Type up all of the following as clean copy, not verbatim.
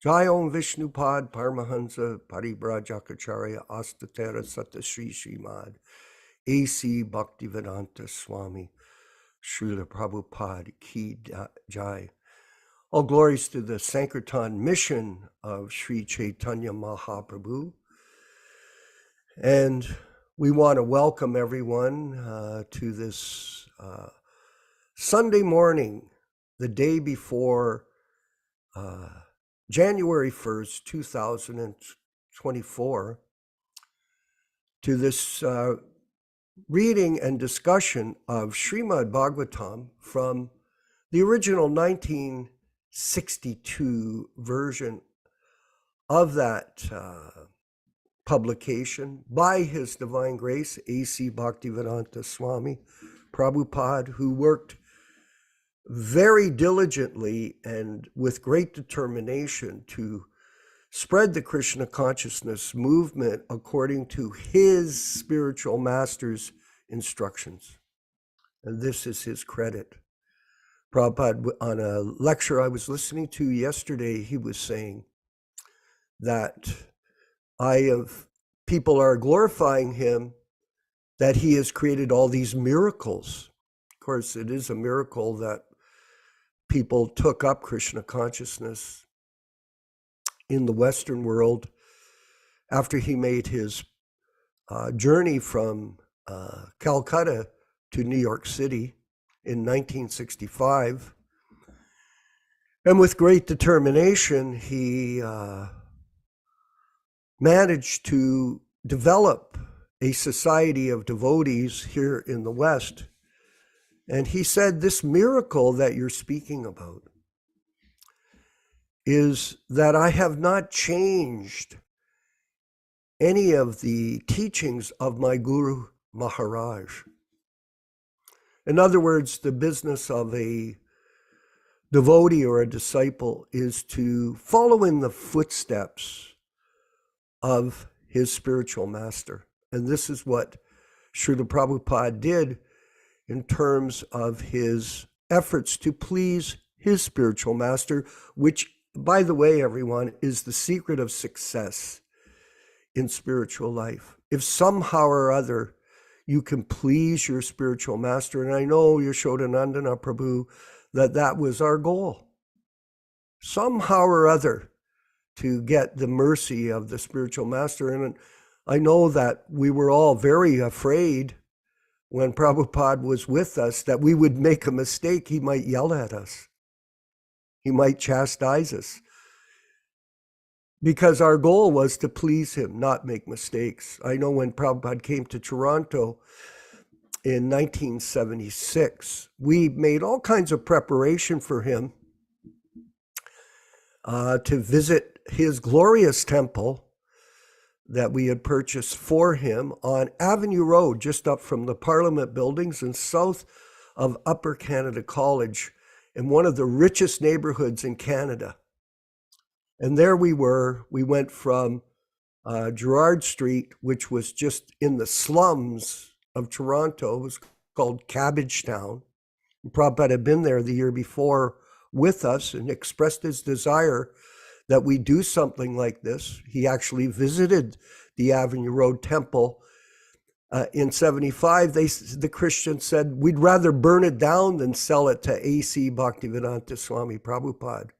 Jai Om Vishnupad Paramahansa Paribrajakacharya Astatera Satasri Śrīmad A.C. Bhaktivedanta Swami Śrīla Prabhupāda Ki Jai. All glories to the Sankirtan mission of Sri Chaitanya Mahaprabhu. And we want to welcome everyone to this Sunday morning, the day before January 1st, 2024, to this reading and discussion of Śrīmad-Bhāgavatam from the original 1962 version of that publication by His Divine Grace A.C. Bhaktivedanta Swami Prabhupāda, who worked very diligently and with great determination to spread the Krishna Consciousness movement according to his spiritual master's instructions. And this is his credit. Prabhupada, on a lecture I was listening to yesterday, he was saying that people are glorifying him that he has created all these miracles. Of course, it is a miracle that people took up Krishna consciousness in the Western world after he made his journey from Calcutta to New York City in 1965. And with great determination, he managed to develop a society of devotees here in the West. And he said, this miracle that you're speaking about is that I have not changed any of the teachings of my Guru Maharaj. In other words, the business of a devotee or a disciple is to follow in the footsteps of his spiritual master. And this is what Śrīla Prabhupāda did in terms of his efforts to please his spiritual master, which, by the way, everyone, is the secret of success in spiritual life. If somehow or other you can please your spiritual master, and I know Yaśodā-nandana Prabhu, that was our goal, somehow or other to get the mercy of the spiritual master. And I know that we were all very afraid when Prabhupada was with us that we would make a mistake. He might yell at us. He might chastise us. Because our goal was to please him, not make mistakes. I know when Prabhupada came to Toronto in 1976, we made all kinds of preparation for him to visit his glorious temple that we had purchased for him on Avenue Road, just up from the Parliament buildings and south of Upper Canada College, in one of the richest neighborhoods in Canada. And there we were. We went from Gerrard Street, which was just in the slums of Toronto. It was called Cabbage Town. Prabhupada had been there the year before with us and expressed his desire that we do something like this. He actually visited the Avenue Road Temple in 75. The Christians said, we'd rather burn it down than sell it to A.C. Bhaktivedanta Swami Prabhupāda.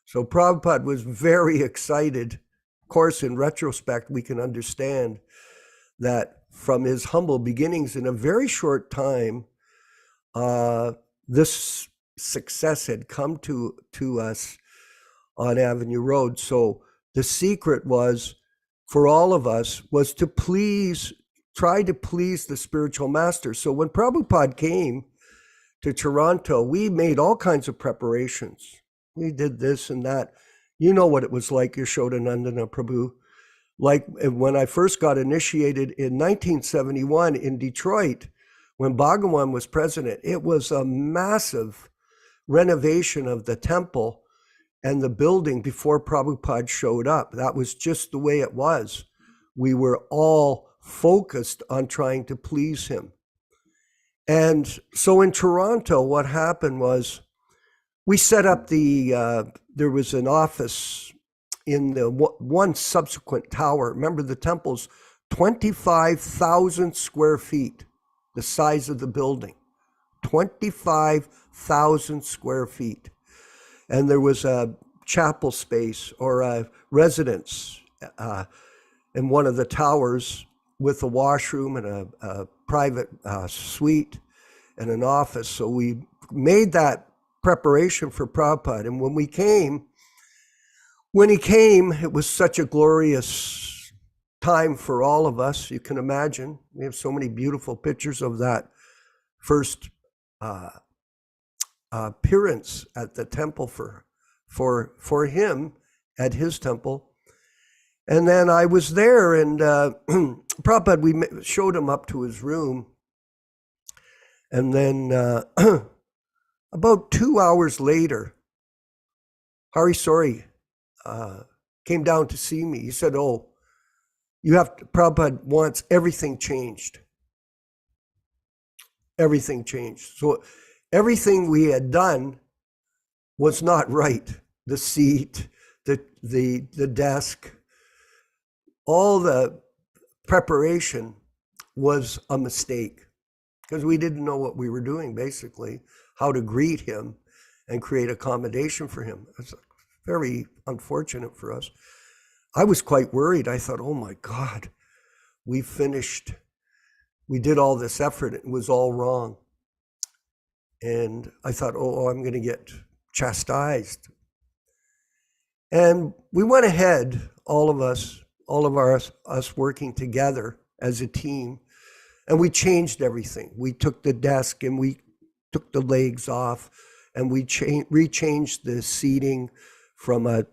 So Prabhupada was very excited. Of course, in retrospect, we can understand that from his humble beginnings, in a very short time, this success had come to us on Avenue Road. So the secret was, for all of us, was to try to please the spiritual master. So when Prabhupada came to Toronto, we made all kinds of preparations. We did this and that. You know what it was like, Yaśodā-nandana Prabhu. Like when I first got initiated in 1971 in Detroit, when Bhagawan was president, it was a massive renovation of the temple and the building before Prabhupada showed up. That was just the way it was. We were all focused on trying to please him. And so in Toronto, what happened was we set up there was an office in the one subsequent tower. Remember, the temple's 25,000 square feet, the size of the building. 25,000 square feet. And there was a chapel space or a residence in one of the towers with a washroom and a private suite and an office. So we made that preparation for Prabhupada. And when he came, it was such a glorious time for all of us. You can imagine. We have so many beautiful pictures of that first appearance at the temple for him at his temple. And then I was there, and Prabhupada, we showed him up to his room. And then about 2 hours later, Hari Sori came down to see me. He said, "Oh, Prabhupada wants everything changed." Everything changed. So everything we had done was not right. The seat, the desk, all the preparation was a mistake because we didn't know what we were doing, basically, how to greet him and create accommodation for him. It's very unfortunate for us. I was quite worried. I thought, oh my God, we did all this effort. It was all wrong. And I thought, oh, I'm going to get chastised. And we went ahead, all of us working together as a team, and we changed everything. We took the desk and we took the legs off, and we rechanged the seating from a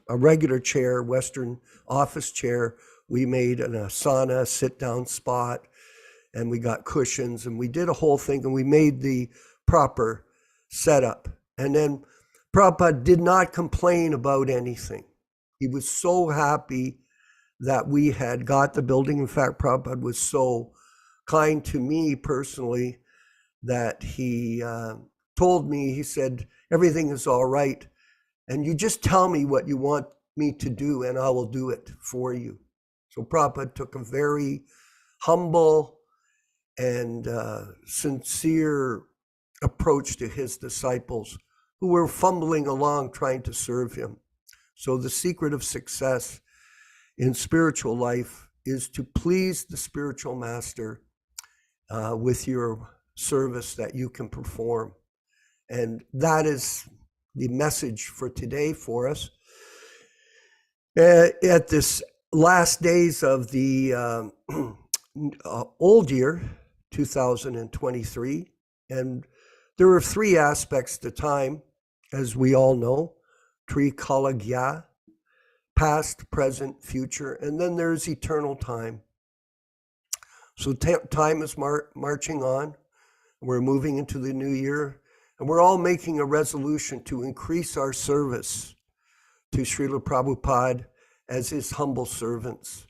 regular chair, Western office chair. We made an asana, sit-down spot, and we got cushions, and we did a whole thing, and we made the proper setup. And then Prabhupada did not complain about anything. He was so happy that we had got the building. In fact, Prabhupada was so kind to me personally that he told me, he said, everything is all right, and you just tell me what you want me to do, and I will do it for you. So Prabhupada took a very humble and sincere approach to his disciples who were fumbling along trying to serve him. So the secret of success in spiritual life is to please the spiritual master with your service that you can perform. And that is the message for today for us. At this last days of the old year, 2023, and there are three aspects to time, as we all know: Trikalagya, past, present, future, and then there's eternal time. So time is marching on. We're moving into the new year, and we're all making a resolution to increase our service to Śrīla Prabhupāda as his humble servants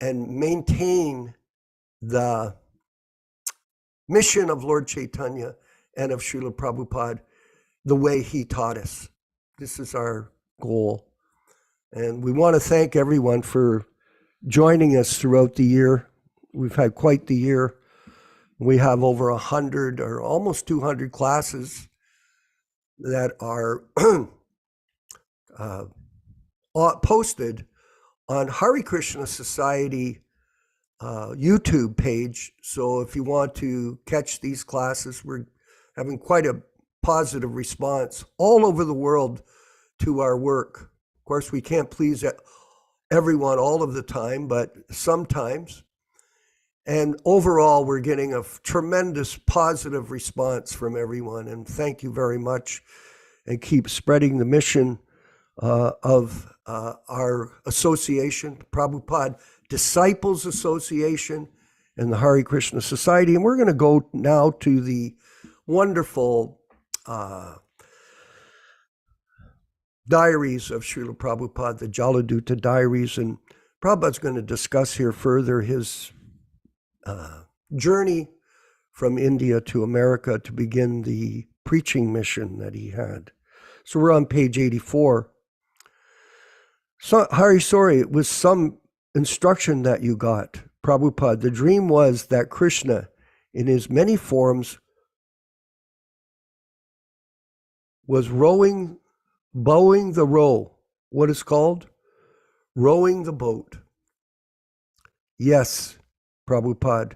and maintain the mission of Lord Chaitanya and of Śrīla Prabhupāda the way he taught us. This is our goal. And we want to thank everyone for joining us throughout the year. We've had quite the year. We have over 100 or almost 200 classes that are posted on Hare Krishna Society YouTube page. So if you want to catch these classes, we're having quite a positive response all over the world to our work. Of course, we can't please everyone all of the time, but sometimes. And overall, we're getting a tremendous positive response from everyone. And thank you very much. And keep spreading the mission of our association, Prabhupada Disciples Association, and the Hare Krishna Society. And we're going to go now to the wonderful diaries of Śrīla Prabhupada, the Jaladuta diaries. And Prabhupada's going to discuss here further his journey from India to America to begin the preaching mission that he had. So we're on page 84. So, Hari, sorry, it was some instruction that you got. Prabhupada, the dream was that Krishna, in his many forms, was bowing the row. What is called? Rowing the boat. Yes, Prabhupada.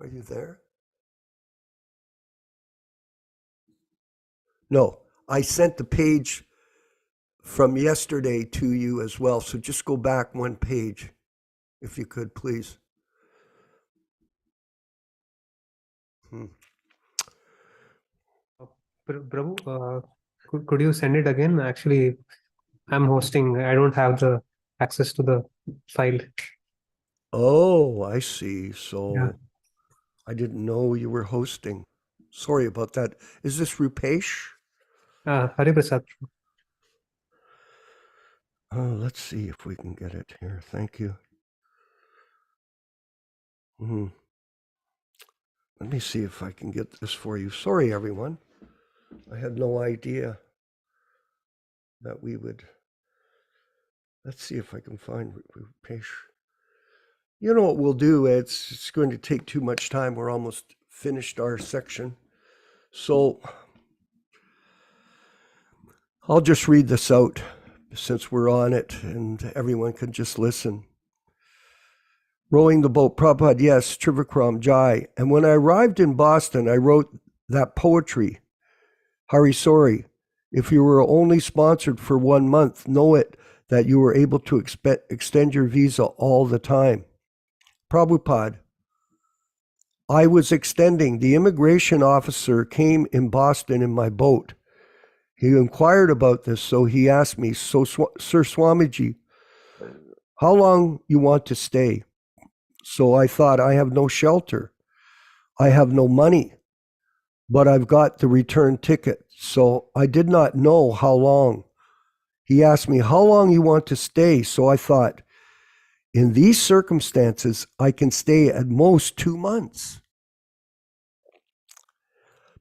Are you there? No, I sent the page from yesterday to you as well. So just go back one page, if you could, please. Prabhu, could you send it again? Actually, I'm hosting. I don't have the access to the file. Oh, I see. So Yeah. I didn't know you were hosting. Sorry about that. Is this Rupesh? Hari Prasad. Let's see if we can get it here. Thank you. Let me see if I can get this for you. Sorry, everyone. I had no idea that we would. Let's see if I can find Rupesh. You know what we'll do? It's going to take too much time. We're almost finished our section. So I'll just read this out since we're on it and everyone can just listen. Rowing the boat, Prabhupada, yes, Trivikram, Jai. And when I arrived in Boston, I wrote that poetry. Hari, sorry, if you were only sponsored for 1 month, know it that you were able to extend your visa all the time. Prabhupada, I was extending. The immigration officer came in Boston in my boat. He inquired about this, so he asked me, so Sir Swamiji, how long you want to stay? So I thought, I have no shelter. I have no money, but I've got the return ticket. So I did not know how long. He asked me, how long you want to stay? So I thought, in these circumstances, I can stay at most 2 months.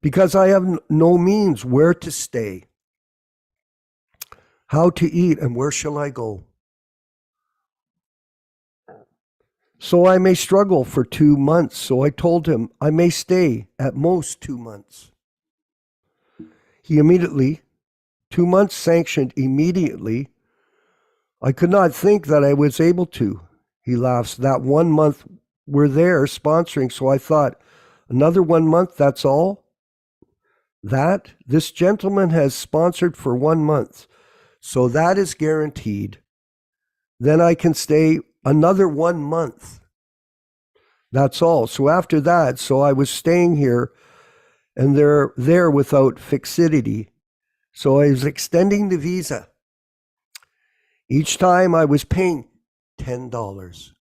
Because I have no means where to stay, how to eat, and where shall I go? So I may struggle for 2 months. So I told him I may stay at most 2 months. He immediately, 2 months sanctioned immediately. I could not think that I was able to. He laughs. That 1 month we're there sponsoring. So I thought, another 1 month, that's all? That? This gentleman has sponsored for 1 month. So that is guaranteed. Then I can stay another 1 month. That's all. So after that, so I was staying here and they're there without fixity. So I was extending the visa. Each time I was paying $10.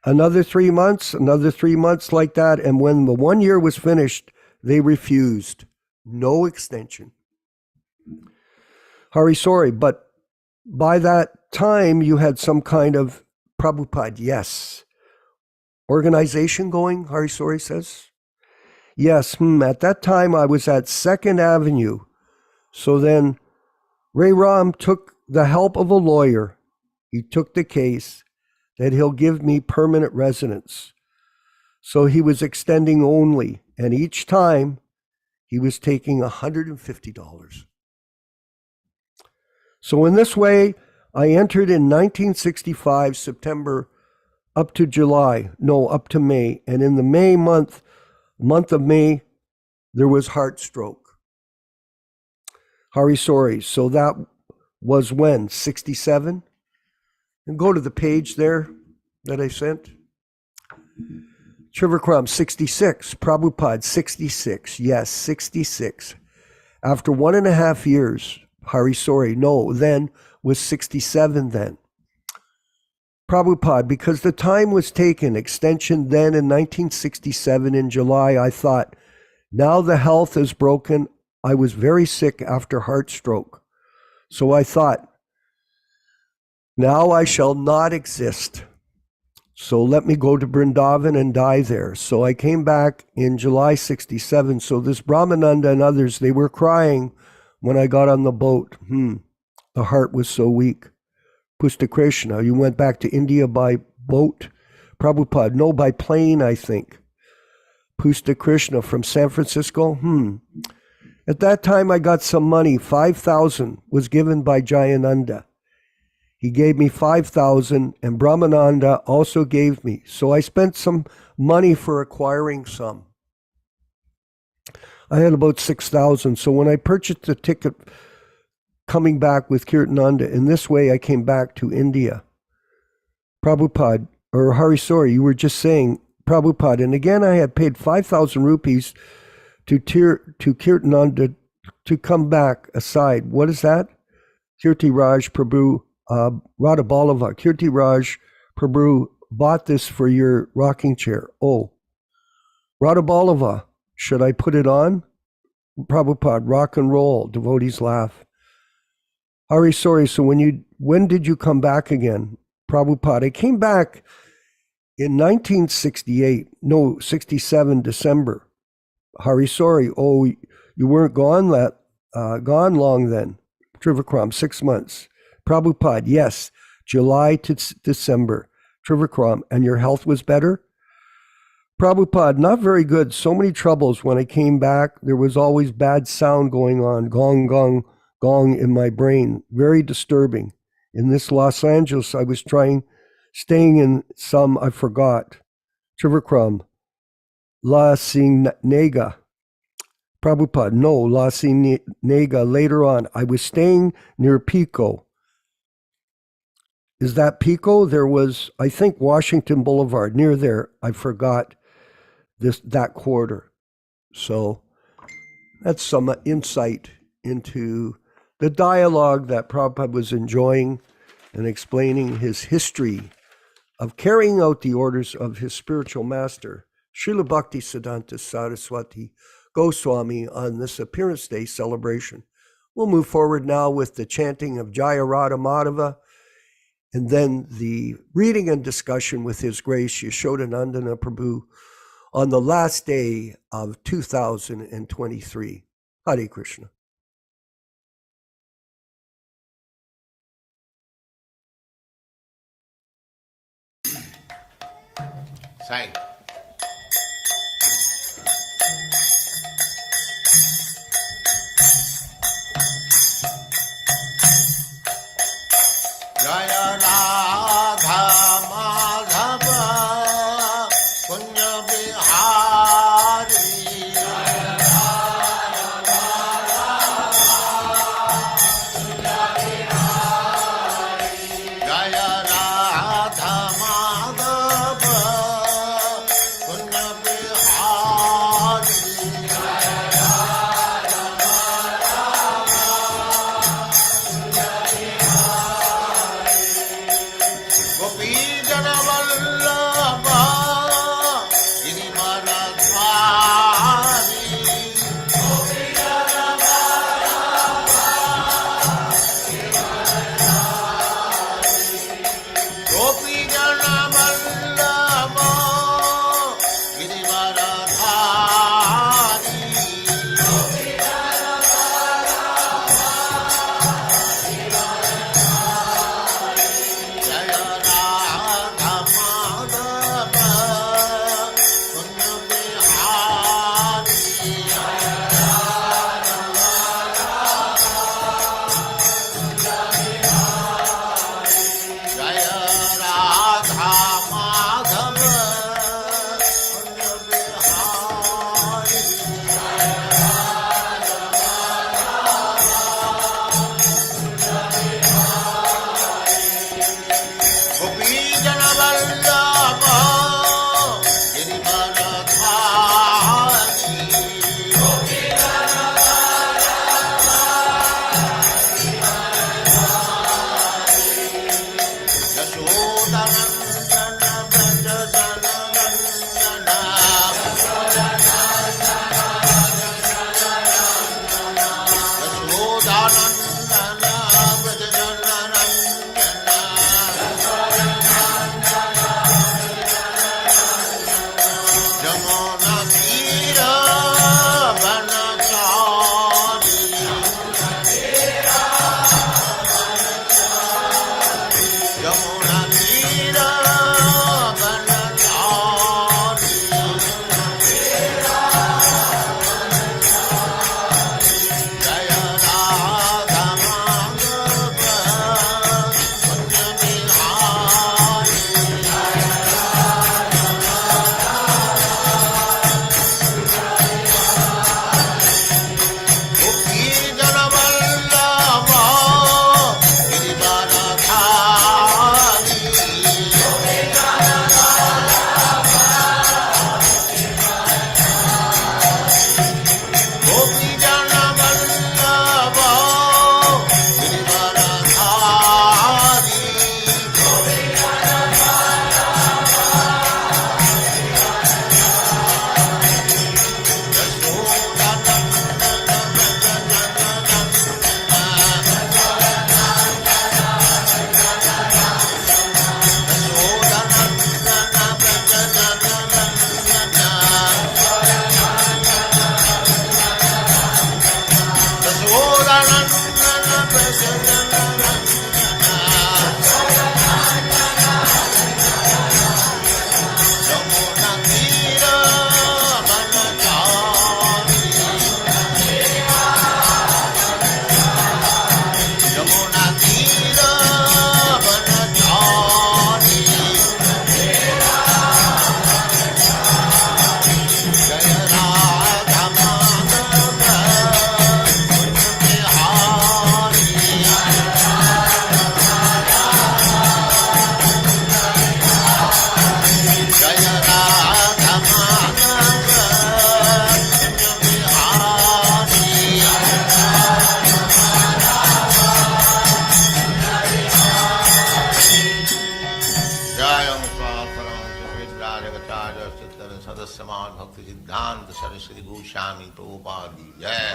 Another 3 months, another 3 months like that. And when the 1 year was finished, they refused. No extension. Hari, sorry, but by that time you had some kind of Prabhupada, yes. Organization going, Hari Sori says. Yes, at that time I was at 2nd Avenue. So then Ray Ram took the help of a lawyer. He took the case that he'll give me permanent residence. So he was extending only, and each time he was taking $150. So in this way, I entered in 1965, September, up to May. And in the May month of May, there was heart stroke. Hari Sori. So that was when? 67? And go to the page there that I sent. Trivikram, 66. Prabhupada, 66. Yes, 66. After 1.5 years, Hari Sori, then was 67 then. Prabhupada, because the time was taken, extension then in 1967 in July, I thought, now the health is broken. I was very sick after heart stroke. So I thought, now I shall not exist. So let me go to Vrindavan and die there. So I came back in July 67. So this Brahmananda and others, they were crying when I got on the boat. The heart was so weak. Pushta Krishna, you went back to India by boat? Prabhupada, no, by plane, I think. Pushta Krishna from San Francisco? At that time, I got some money. 5,000 was given by Jayananda. He gave me 5,000, and Brahmananda also gave me. So I spent some money for acquiring some. I had about 6,000. So when I purchased the ticket coming back with Kirtananda, in this way I came back to India. Prabhupada, or Harisori, you were just saying, Prabhupada, and again I had paid 5,000 rupees to Kirtananda to come back aside. What is that? Kirti Raj Prabhu, Radha Ballava, Kirti Raj Prabhu bought this for your rocking chair. Oh, Radha Ballava, should I put it on? Prabhupada, rock and roll, devotees laugh. Harisori, so when did you come back again? Prabhupada, I came back in 67, December. Harisori, oh, you weren't gone long then. Trivikram, 6 months. Prabhupada, yes, July to December. Trivikram, and your health was better? Prabhupada, not very good. So many troubles. When I came back, there was always bad sound going on. Gong, gong, gong in my brain. Very disturbing. In this Los Angeles, I was staying in some, I forgot. Trivikram, La Nega. Prabhupada, no, La Nega. Later on, I was staying near Pico. Is that Pico? There was, I think, Washington Boulevard. Near there, I forgot that quarter. So that's some insight into the dialogue that Prabhupada was enjoying and explaining his history of carrying out the orders of his spiritual master, Srila Bhaktisiddhanta Saraswati Goswāmī, on this Appearance Day celebration. We'll move forward now with the chanting of Jaya Radha Madhava, and then the reading and discussion with His Grace Yaśodā-nandana Prabhu on the last day of 2023. Hare Krishna. Sai. Jaya Radha Madhava Punya Bihari. Jaya Radha Madhava Punya Bihari. Gopi Jana Vallabha Girivaradhari. Gopi Jana Vallabha Girivaradhari. Gopi Jana Vallabha Girivaradhari. Gopi Jana Jaya Radha Madhava Punya Bihari. Jaya Radha Jaya Radha Madhava Punya Bihari. Gopi Jana Vallabha Girivaradhari. Gopi Jana Yaśodā-nandana Braja Jana Nandana. Yaśodā-nandana Braja Jana Nandana. Bhaktivedanta Swami Prabhupāda ki jai.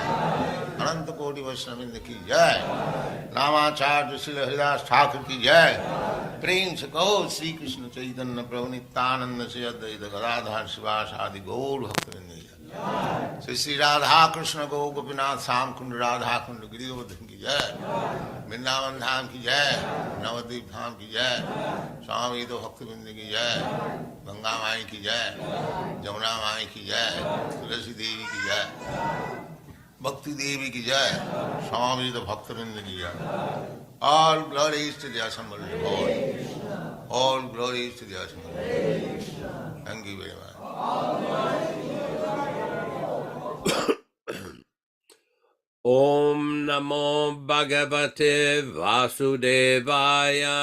Ananta Koti Vaishnavindra ki jai. Namacharya Śrīla Haridas Thakur ki jai. Prem se kaho Sri Krishna Chaitanya Prabhu Nityananda Sri Advaita Gadadhar Sivasadi Gaur Bhaktivinoda ki jai. Sri Sri Radha Krishna Gaur Gopinath Sam Kund Radha Kund Giridharadhan ki jai. Vrindavan Dham ki jai. Navadvip Dham ki jai. Swami Bhaktivinoda ki jai. Ganga Mai ki jai. Jamuna Mai ki jai. Tulasi Devi ki jai. Bhakti Devi ki jai. Swami Bhaktivinoda ki jai. All glories to the assembled Lord. All glories to the assembled Lord. Thank you very much. Om Namo Bhagavate Vasudevaya.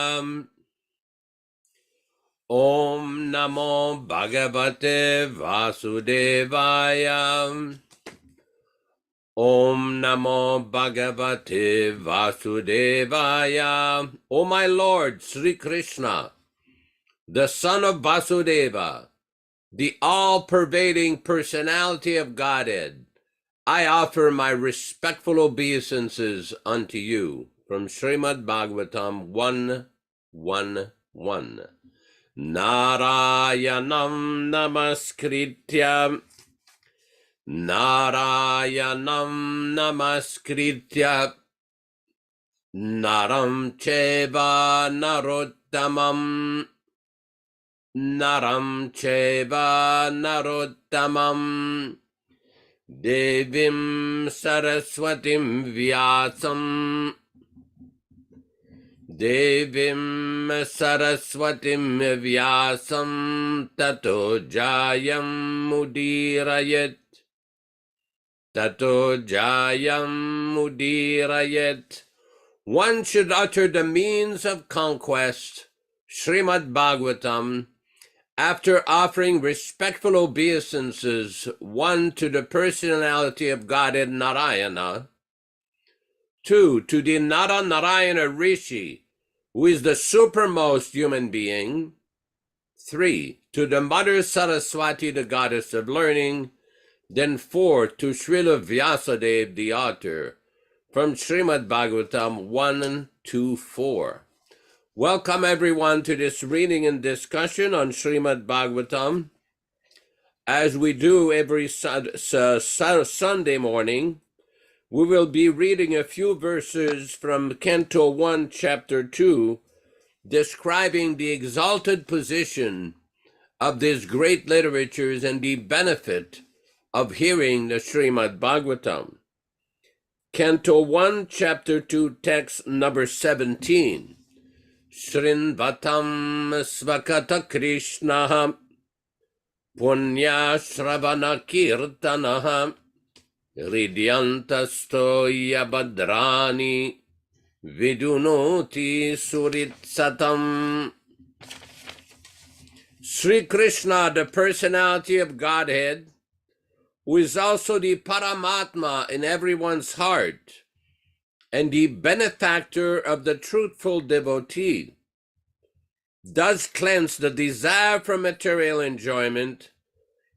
Om Namo Bhagavate Vasudevaya. Om Namo Bhagavate Vasudevaya. O my Lord Sri Krishna, the son of Vasudeva, the all-pervading personality of Godhead, I offer my respectful obeisances unto you. From Śrīmad-Bhāgavatam 1:1:1. Narayanam namaskritya. Narayanam namaskritya. Naram cheva narottamam. Naram cheva narottamam. Devim Saraswatim Vyasam. Devim Saraswatim Vyasam Tato Jayam Mudirayet. Tato Jayam Mudirayet. One should utter the means of conquest, Śrīmad-Bhāgavatam, after offering respectful obeisances, 1 to the personality of Godhead Narayana, 2 to the Narayana Rishi, who is the supermost human being, 3 to the Mother Saraswati, the goddess of learning, then 4 to Śrīla Vyasadeva, the author, from Śrīmad-Bhāgavatam 1-4. Welcome everyone to this reading and discussion on Śrīmad-Bhāgavatam. As we do every Sunday morning, we will be reading a few verses from Canto 1, Chapter 2, describing the exalted position of these great literatures and the benefit of hearing the Śrīmad-Bhāgavatam. Canto 1, Chapter 2, text number 17. Srinvatam svakata Krishna punya shravana kirtana ridyantastoya badrani vidunoti suritsatam. Sri Krishna, the personality of Godhead, who is also the Paramatma in everyone's heart, and the benefactor of the truthful devotee, does cleanse the desire for material enjoyment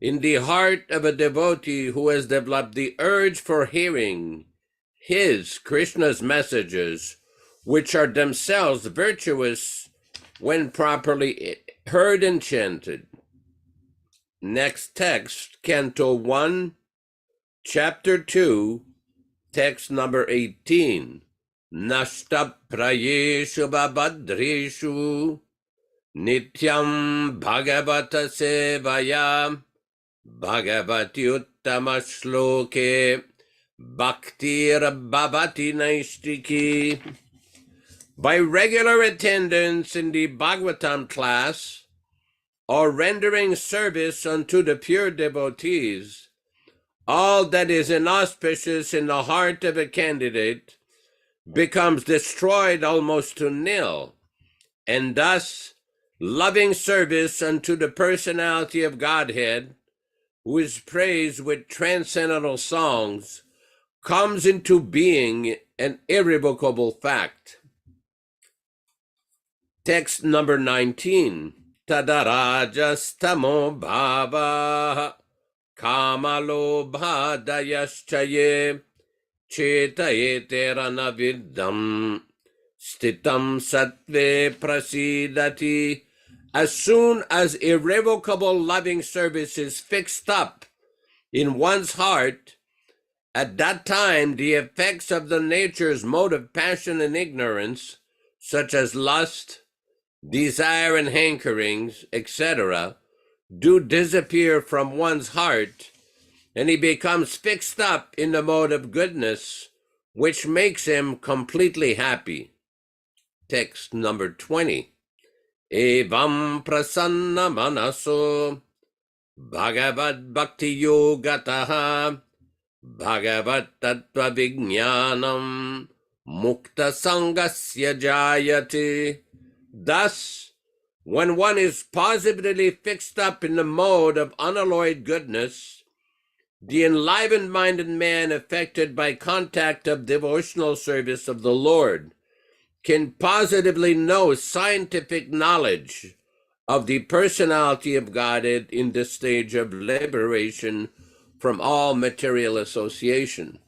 in the heart of a devotee who has developed the urge for hearing his, Krishna's messages, which are themselves virtuous when properly heard and chanted. Next text, Canto 1, Chapter 2, text number 18. Nashtaprayeshu babadreshu nityam bhagavata sevaya bhagavati uttama shloke bhaktir bhavati naistiki. By regular attendance in the Bhagavatam class or rendering service unto the pure devotees, all that is inauspicious in the heart of a candidate becomes destroyed almost to nil, and thus loving service unto the personality of Godhead, who is praised with transcendental songs, comes into being an irrevocable fact. Text number 19. Tadarajastamo bhava kamalobha dayaschaye chetayetera naviddam stitam sattve prasidati. As soon as irrevocable loving service is fixed up in one's heart, at that time the effects of the nature's mode of passion and ignorance, such as lust, desire and hankerings, etc., do disappear from one's heart, and he becomes fixed up in the mode of goodness, which makes him completely happy. Text number 20. Evam prasanna manaso bhagavad bhakti yogataha bhagavad tattva vijnanam mukta sangasya jayate. Thus, when one is positively fixed up in the mode of unalloyed goodness, the enlivened-minded man affected by contact of devotional service of the Lord can positively know scientific knowledge of the personality of Godhead in the stage of liberation from all material association.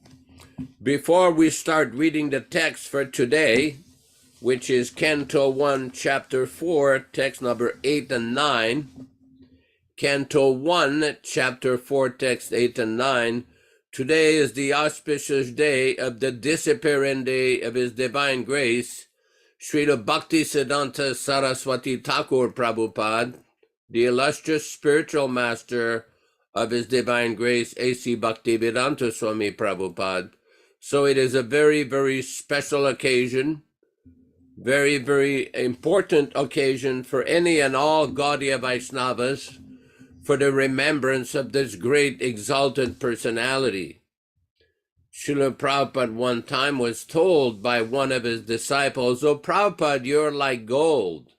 Before we start reading the text for today, which is Canto 1, Chapter 4, text number 8 and 9. Canto 1, Chapter 4, text 8 and 9. Today is the auspicious day of the disappearing day of His Divine Grace, Śrīla Bhaktivedanta Saraswati Thakur Prabhupāda, the illustrious spiritual master of His Divine Grace A.C. Bhaktivedanta Swami Prabhupāda. So it is a very, very special occasion, very, very important occasion for any and all Gaudiya Vaishnavas for the remembrance of this great exalted personality. Śrīla Prabhupada one time was told by one of his disciples, "Oh Prabhupada, you're like gold."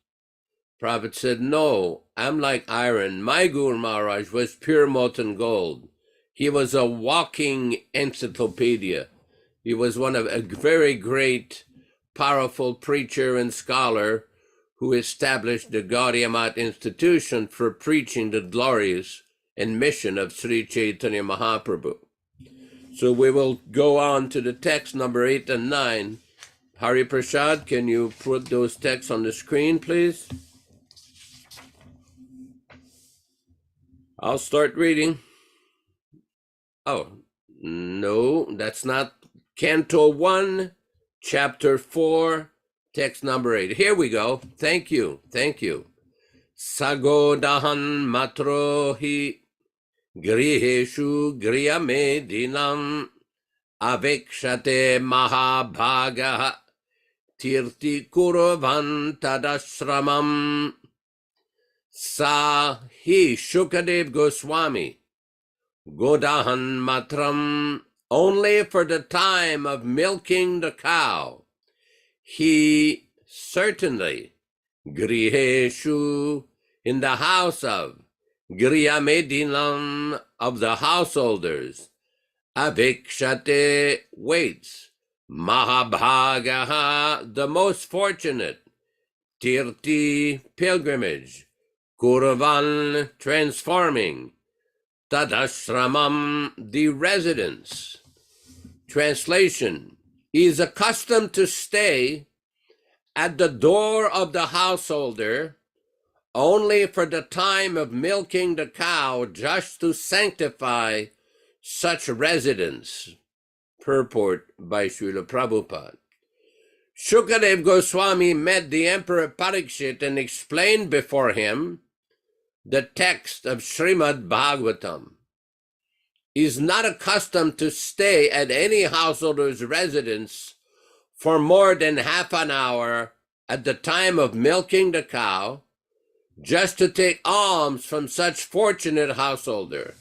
Prabhupada said, "No, I'm like iron. My Guru Maharaj was pure molten gold. He was a walking encyclopedia. He was one of a very great powerful preacher and scholar who established the Gaudiya Math Institution for preaching the glories and mission of Sri Chaitanya Mahaprabhu." So we will go on to the text number 8 and 9. Hari Prasad, can you put those texts on the screen, please? I'll start reading. Oh, no, that's not Canto 1, Chapter 4, text number 8. Here we go. Thank you. Thank you. Sagodahan matrohi griheshu griyamedinam avekshate mahabhaga tirti kurovan tadashramam. Sa hi Śukadeva Gosvāmī Godahan matram, only for the time of milking the cow. He certainly, griheshu, in the house of, griyamedinam, of the householders, avikshate, waits, mahabhagaha, the most fortunate, tirti, pilgrimage, kuravan, transforming, tadashramam, the residence. Translation: he is accustomed to stay at the door of the householder only for the time of milking the cow, just to sanctify such residence. Purport by Śrīla Prabhupāda. Śukadeva Goswami met the Emperor Parikshit and explained before him the text of Śrīmad-Bhāgavatam. He is not accustomed to stay at any householder's residence for more than half an hour at the time of milking the cow, just to take alms from such fortunate householder.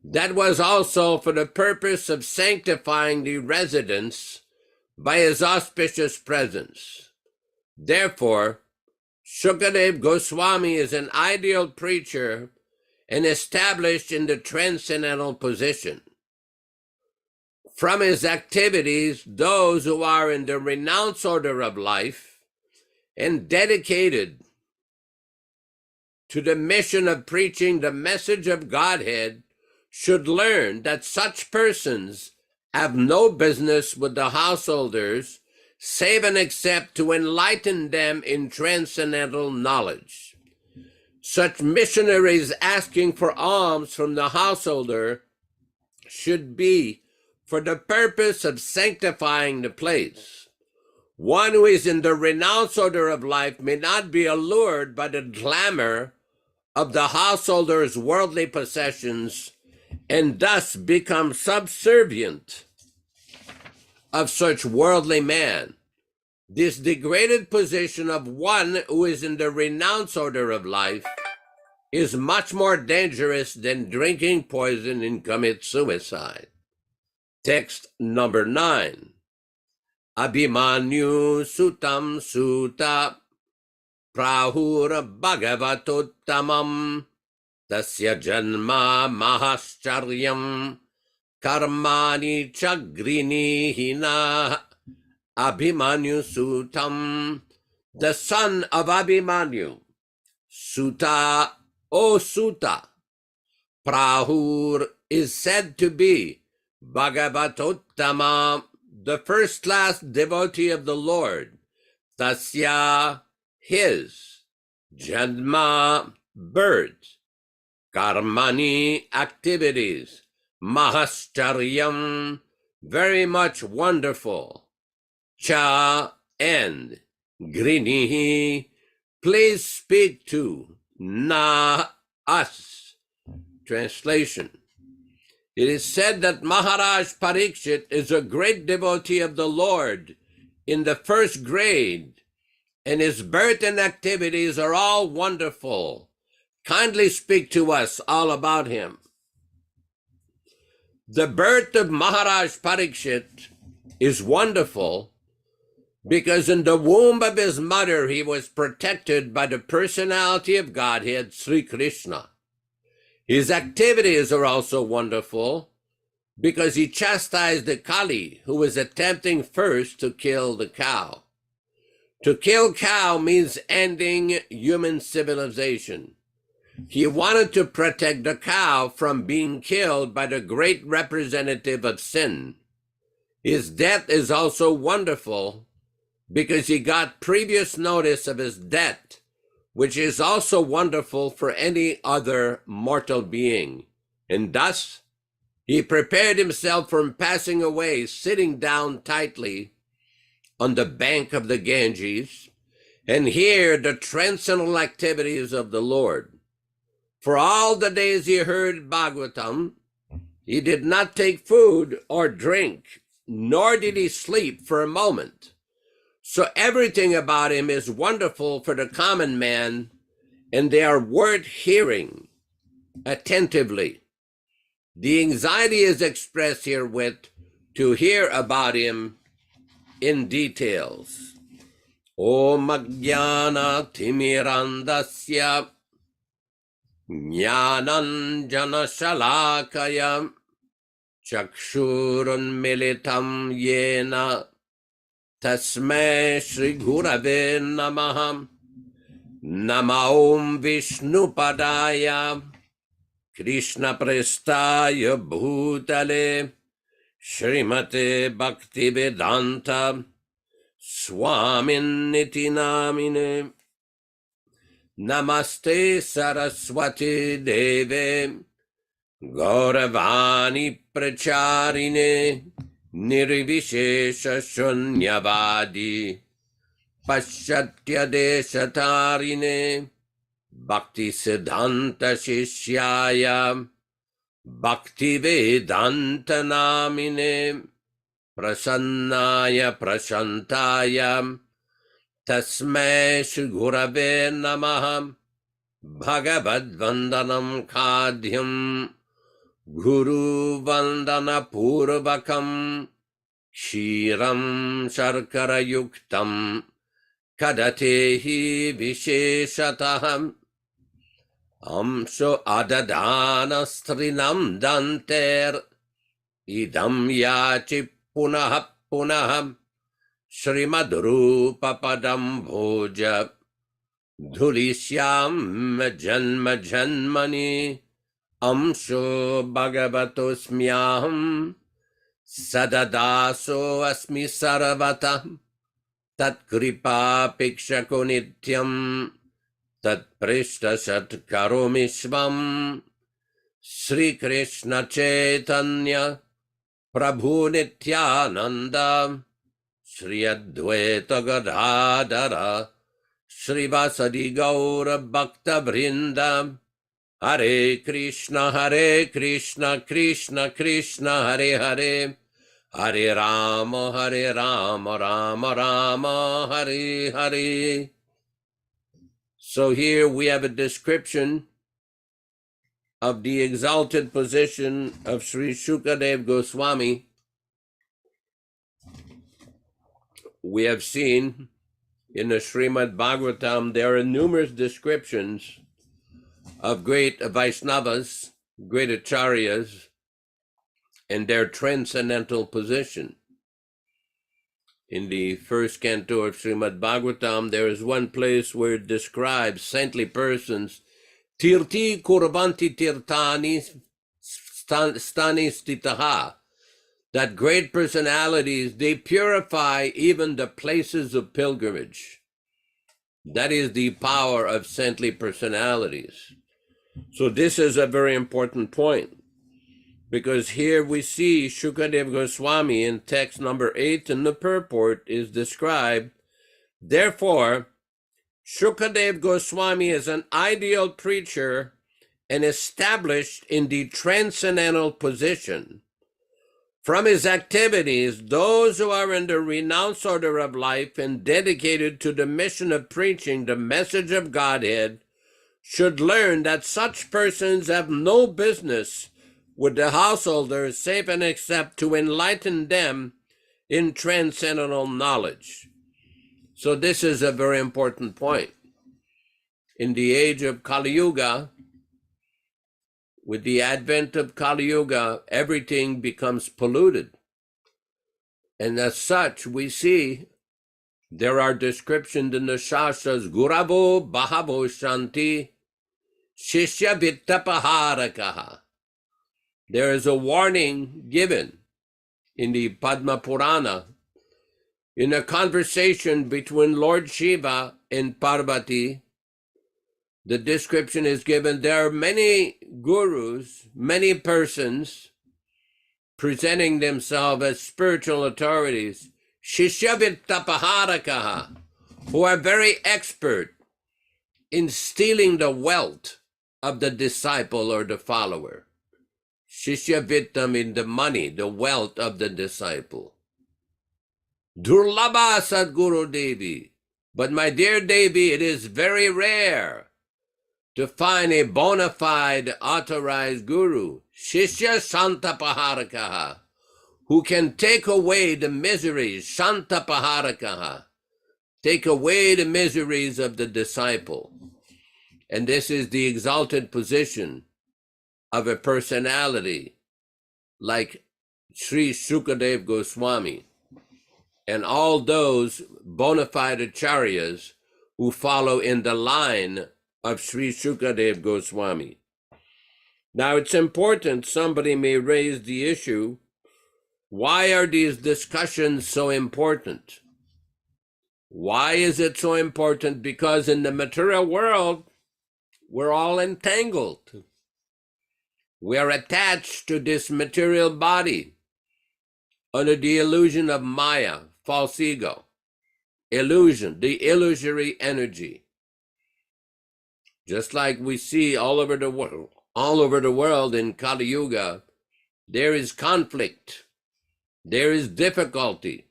That was also for the purpose of sanctifying the residence by his auspicious presence. Therefore, Śukadeva Goswami is an ideal preacher and established in the transcendental position. From his activities, those who are in the renounced order of life and dedicated to the mission of preaching the message of Godhead should learn that such persons have no business with the householders save and except to enlighten them in transcendental knowledge. Such missionaries asking for alms from the householder should be for the purpose of sanctifying the place. One who is in the renounced order of life may not be allured by the glamour of the householder's worldly possessions and thus become subservient of such worldly man. This degraded position of one who is in the renounced order of life is much more dangerous than drinking poison and commit suicide. Text number 9. Abhimanyu sutam suta prahura bhagavatottamam tasya janma mahascharyam karmani chagrini hina. Abhimanyu Sutam, the son of Abhimanyu. Suta, O Suta. Prahur is said to be Bhagavatottama, the first-class devotee of the Lord. Tasya, his. Janma, birth. Karmani, activities. Mahascharyam, very much wonderful. Cha, and Grinihi, please speak to. Na, us. Translation. It is said that Maharaj Parikshit is a great devotee of the Lord in the first grade, and his birth and activities are all wonderful. Kindly speak to us all about him. The birth of Maharaj Parikshit is wonderful because in the womb of his mother he was protected by the personality of Godhead, Sri Krishna. His activities are also wonderful because he chastised the Kali, who was attempting first to kill the cow. To kill cow means ending human civilization. He wanted to protect the cow from being killed by the great representative of sin. His death is also wonderful because he got previous notice of his death, which is also wonderful for any other mortal being. And thus, he prepared himself from passing away, sitting down tightly on the bank of the Ganges, and hear the transcendental activities of the Lord. For all the days he heard Bhagavatam, he did not take food or drink, nor did he sleep for a moment. So everything about him is wonderful for the common man, and they are worth hearing attentively. The anxiety is expressed herewith to hear about him in details. Om Ajnana Timirandasya Jnananjana Shalakaya Chakshurun Militam Yena Tasmai Shri Gurave Namaha. Nama Om Vishnupadaya Krishna Prestaya Bhutale Śrīmate Bhaktivedanta Swami Namine. Namaste Saraswati Deve Gauravani Pracharine nirvishesha shunyavadi pashatya deshatarine bhakti siddhanta shishyaya Bhaktivedanta namine prasannaya prashantaya tasmai shri gurave namaha bhagavad vandanam khadyam guru vandana purvakam kshiram sharkara yuktam kadatehi visheshataham Amso adadana strinam danter idam yachi punaha punaha Śrīmad padam bhoja dhulisyam janma janmani Amso bhagavatosmyaham sadadaso asmi sarvata tat kripa pikshako nityam Tat prishta sat karomi svam Sri Krishna Chaitanya Prabhu Nityananda Sri Advaita Gadadara Sri Vasadi Gaura Bhakta Vrinda Hare Krishna Krishna Krishna Hare Hare Hare Rama Rama Rama Hare Hare. So here we have a description of the exalted position of Sri Śukadeva Goswami. We have seen in the Śrīmad-Bhāgavatam there are numerous descriptions of great Vaishnavas, great Acharyas, and their transcendental position. In the first canto of Śrīmad-Bhāgavatam, there is one place where it describes saintly persons, tirti kurvanti tirtani stani stitaha, that great personalities, they purify even the places of pilgrimage. That is the power of saintly personalities. So this is a very important point. Because here we see Śukadeva Goswami in text number 8 in the purport is described, therefore, Śukadeva Goswami is an ideal preacher and established in the transcendental position. From his activities, those who are in the renounced order of life and dedicated to the mission of preaching the message of Godhead should learn that such persons have no business with the householders save and except to enlighten them in transcendental knowledge. So this is a very important point. In the age of Kali Yuga, with the advent of Kali Yuga, everything becomes polluted. And as such, we see there are descriptions in the Shastras, Guravo Bahavo Shanti Shishya Vittapaharakaha. There is a warning given in the Padma Purana in a conversation between Lord Shiva and Parvati. The description is given, there are many gurus, many persons presenting themselves as spiritual authorities, Shishyavittapaharakaha, who are very expert in stealing the wealth of the disciple or the follower. Shishya-vittam in the money, the wealth of the disciple. Durlabha Sadguru Devi. But my dear Devi, it is very rare to find a bona fide authorized guru, Shishya Shantapaharakaha, who can take away the miseries, Shantapaharakaha, take away the miseries of the disciple. And this is the exalted position of a personality like Sri Śukadeva Goswami and all those bona fide acharyas who follow in the line of Sri Śukadeva Goswami. Now it's important, somebody may raise the issue, why are these discussions so important? Why is it so important? Because in the material world, we're all entangled. We are attached to this material body. under the illusion of Maya, false ego, illusion, the illusory energy. Just like we see all over the world in Kali Yuga, there is conflict, there is difficulty,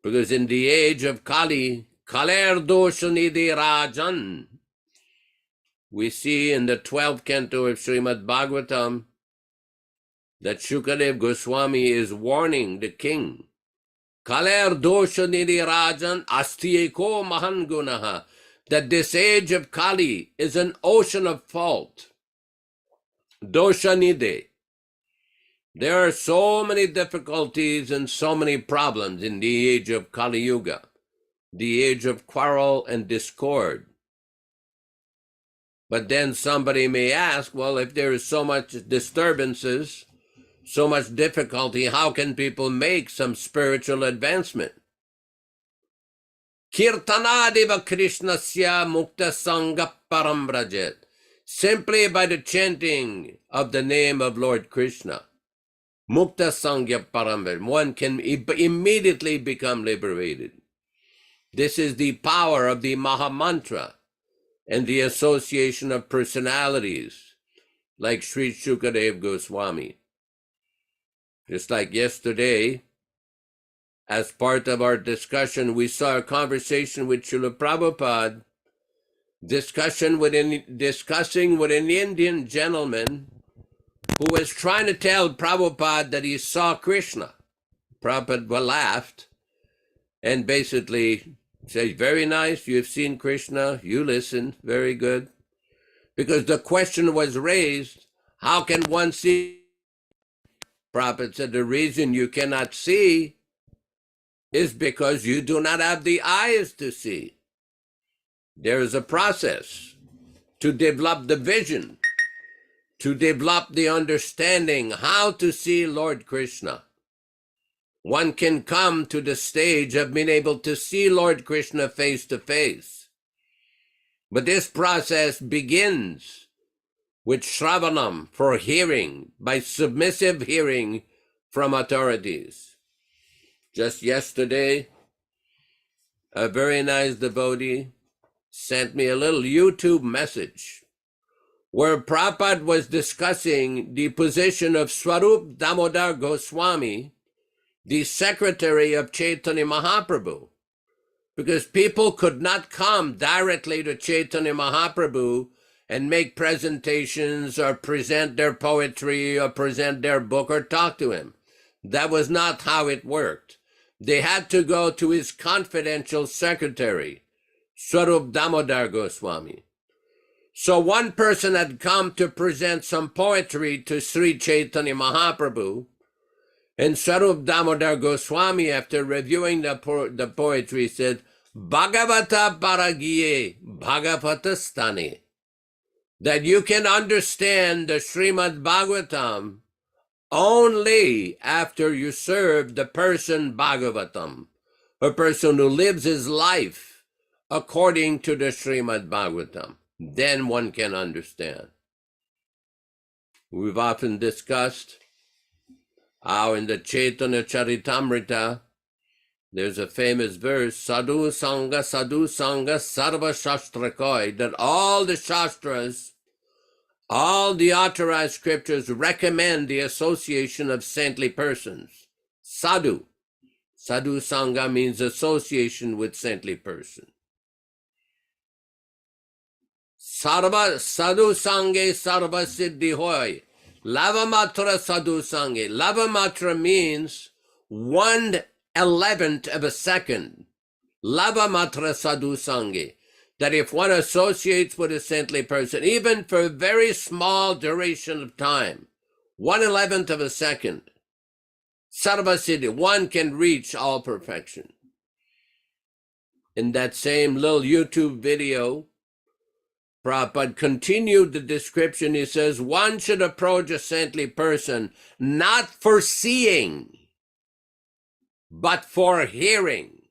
because in the age of Kali, Kaler Doshanidhi Rajan, we see in the 12th canto of Śrīmad-Bhāgavatam that Śukadeva Gosvāmī is warning the king, Kaler Doshanidhi Rajan Astiyeko Mahan Gunaha, that this age of Kali is an ocean of fault. Doshanidhi. There are so many difficulties and so many problems in the age of Kali Yuga, the age of quarrel and discord. But then somebody may ask, well, if there is so much disturbances, so much difficulty, how can people make some spiritual advancement? Kirtanadeva Krishnasya Mukta Sangha Parambrajet. Simply by the chanting of the name of Lord Krishna. Mukta Sangha Parambrajet. One can immediately become liberated. This is the power of the Maha Mantra and the association of personalities like Sri Śukadeva Goswami. Just like yesterday, as part of our discussion, we saw a conversation with Śrīla Prabhupāda, discussing with an Indian gentleman who was trying to tell Prabhupada that he saw Krishna. Prabhupada laughed and basically said, very nice, you've seen Krishna, you listened, very good. Because the question was raised, how can one see? Prabhupada said, the reason you cannot see is because you do not have the eyes to see. There is a process to develop the vision, to develop the understanding how to see Lord Krishna. One can come to the stage of being able to see Lord Krishna face to face. But this process begins with Shravanam, for hearing, by submissive hearing from authorities. Just yesterday, a very nice devotee sent me a little YouTube message where Prabhupada was discussing the position of Swarup Damodar Goswami, the secretary of Chaitanya Mahaprabhu, because people could not come directly to Chaitanya Mahaprabhu and make presentations or present their poetry or present their book or talk to him. That was not how it worked. They had to go to his confidential secretary, Swarup Damodar Goswami. So one person had come to present some poetry to Sri Chaitanya Mahaprabhu, and Swarup Damodar Goswami, after reviewing the poetry, said, Bhagavata Paragiye Bhagavata Stane, that you can understand the Śrīmad-Bhāgavatam only after you serve the person Bhagavatam, a person who lives his life according to the Śrīmad-Bhāgavatam. Then one can understand. We've often discussed how in the Chaitanya Charitamrita, there's a famous verse, Sadhu Sangha, Sarva Shastrakoi, that all the Shastras, all the authorized scriptures recommend the association of saintly persons. Sadhu. Sadhu Sangha means association with saintly person. Sarva Sadhu Sange Sarva Siddhi Hoy. Lavamatra Sadhu Sange. Lavamatra means 1/11 of a second. Lavamatra Sadhu Sange. That if one associates with a saintly person, even for a very small duration of time, 1/11 of a second, Sarva Siddhi, one can reach all perfection. In that same little YouTube video, Prabhupada continued the description. He says, one should approach a saintly person not for seeing, but for hearing.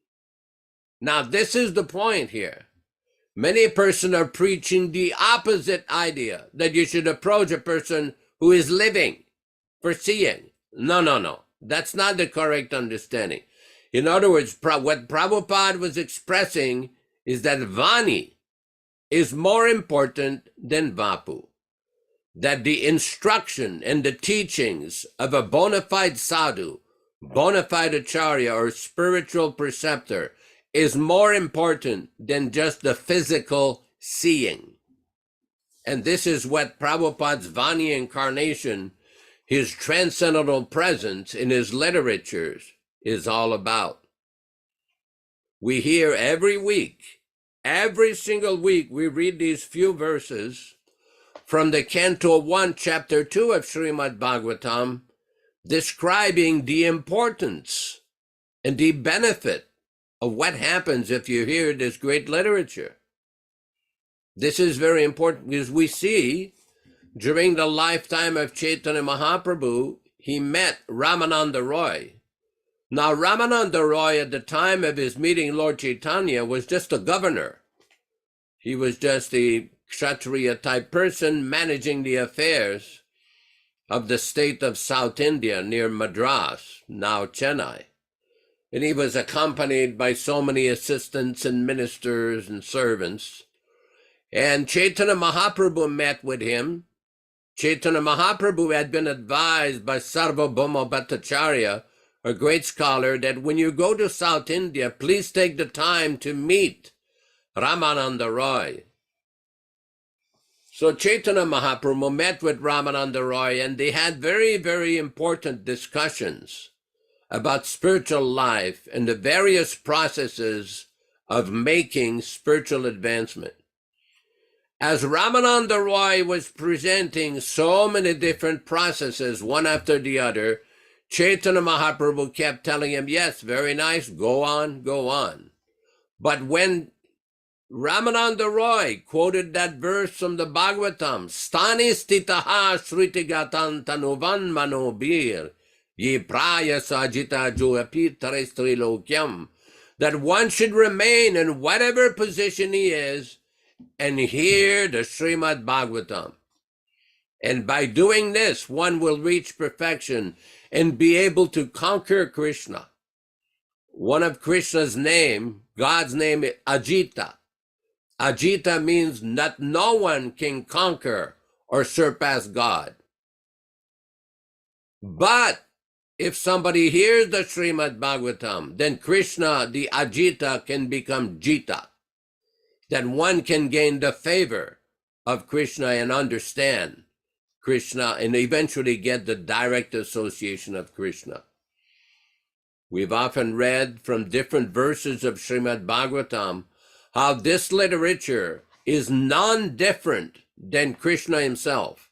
Now, this is the point here. Many persons are preaching the opposite idea, that you should approach a person who is living for seeing. No. That's not the correct understanding. In other words, what Prabhupada was expressing is that Vani is more important than Vapu. That the instruction and the teachings of a bona fide sadhu, bona fide acharya, or spiritual preceptor is more important than just the physical seeing. And this is what Prabhupada's Vani incarnation, his transcendental presence in his literatures, is all about. We hear every week, every single week, we read these few verses from the Canto 1, Chapter 2 of Śrīmad-Bhāgavatam, describing the importance and the benefit of what happens if you hear this great literature. This is very important because we see during the lifetime of Chaitanya Mahaprabhu, he met Ramananda Roy. Now, Ramananda Roy, at the time of his meeting Lord Chaitanya, was just a governor. He was just a Kshatriya type person managing the affairs of the state of South India near Madras, now Chennai. And he was accompanied by so many assistants and ministers and servants. And Chaitanya Mahaprabhu met with him. Chaitanya Mahaprabhu had been advised by Sarvabhauma Bhattacharya, a great scholar, that when you go to South India, please take the time to meet Ramananda Roy. So Chaitanya Mahaprabhu met with Ramananda Roy, and they had very, very important discussions about spiritual life and the various processes of making spiritual advancement. As Ramananda Roy was presenting so many different processes, one after the other, Chaitanya Mahaprabhu kept telling him, yes, very nice, go on, go on. But when Ramananda Roy quoted that verse from the Bhagavatam, Stani stitaha shriti-gatan tanuvan manobir, ye praya sajita juapi tarestrilokyam, that one should remain in whatever position he is and hear the Śrīmad-Bhāgavatam. And by doing this, one will reach perfection and be able to conquer Krishna. One of Krishna's name, God's name, is Ajita. Ajita means that no one can conquer or surpass God. But if somebody hears the Śrīmad-Bhāgavatam, then Krishna, the Ajita, can become Jita. Then one can gain the favor of Krishna and understand Krishna and eventually get the direct association of Krishna. We've often read from different verses of Śrīmad-Bhāgavatam how this literature is non-different than Krishna himself.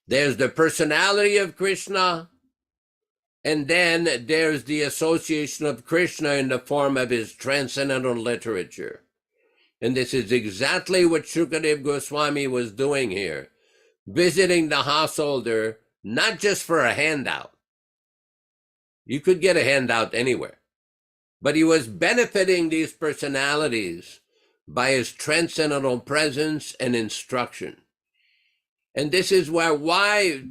There's the personality of Krishna, and then there's the association of Krishna in the form of his transcendental literature. And this is exactly what Śukadeva Gosvāmī was doing here, visiting the householder, not just for a handout. You could get a handout anywhere. But he was benefiting these personalities by his transcendental presence and instruction. And this is why,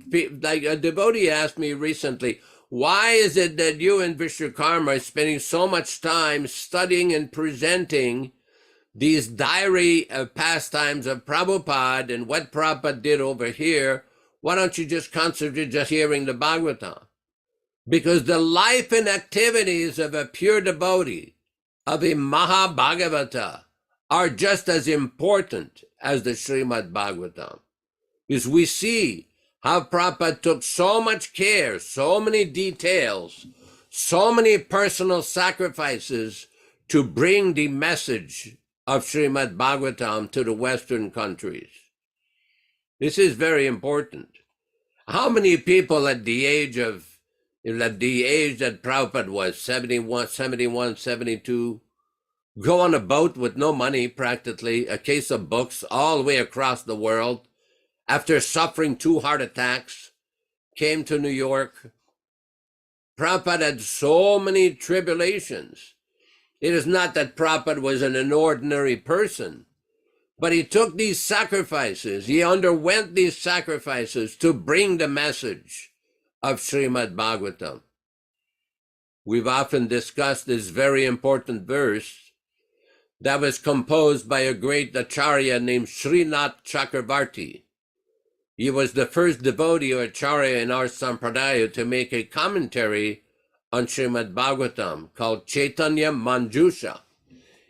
like a devotee asked me recently, why is it that you and Vishwakarma are spending so much time studying and presenting these diary pastimes of Prabhupada and what Prabhupada did over here? Why don't you just concentrate just hearing the Bhagavatam? Because the life and activities of a pure devotee, of a Mahabhagavata, are just as important as the Śrīmad-Bhāgavatam. Because we see how Prabhupada took so much care, so many details, so many personal sacrifices to bring the message of Śrīmad-Bhāgavatam to the Western countries. This is very important. How many people at the age that Prabhupada was, 71, 72, go on a boat with no money practically, a case of books all the way across the world, after suffering 2 heart attacks, came to New York. Prabhupada had so many tribulations. It is not that Prabhupada was an ordinary person, but he took these sacrifices, he underwent these sacrifices to bring the message of Śrīmad-Bhāgavatam. we've often discussed this very important verse that was composed by a great Acharya named Srinath Chakravarti. He was the first devotee or Acharya in our Sampradaya to make a commentary on Śrīmad-Bhāgavatam called Chaitanya Manjusha.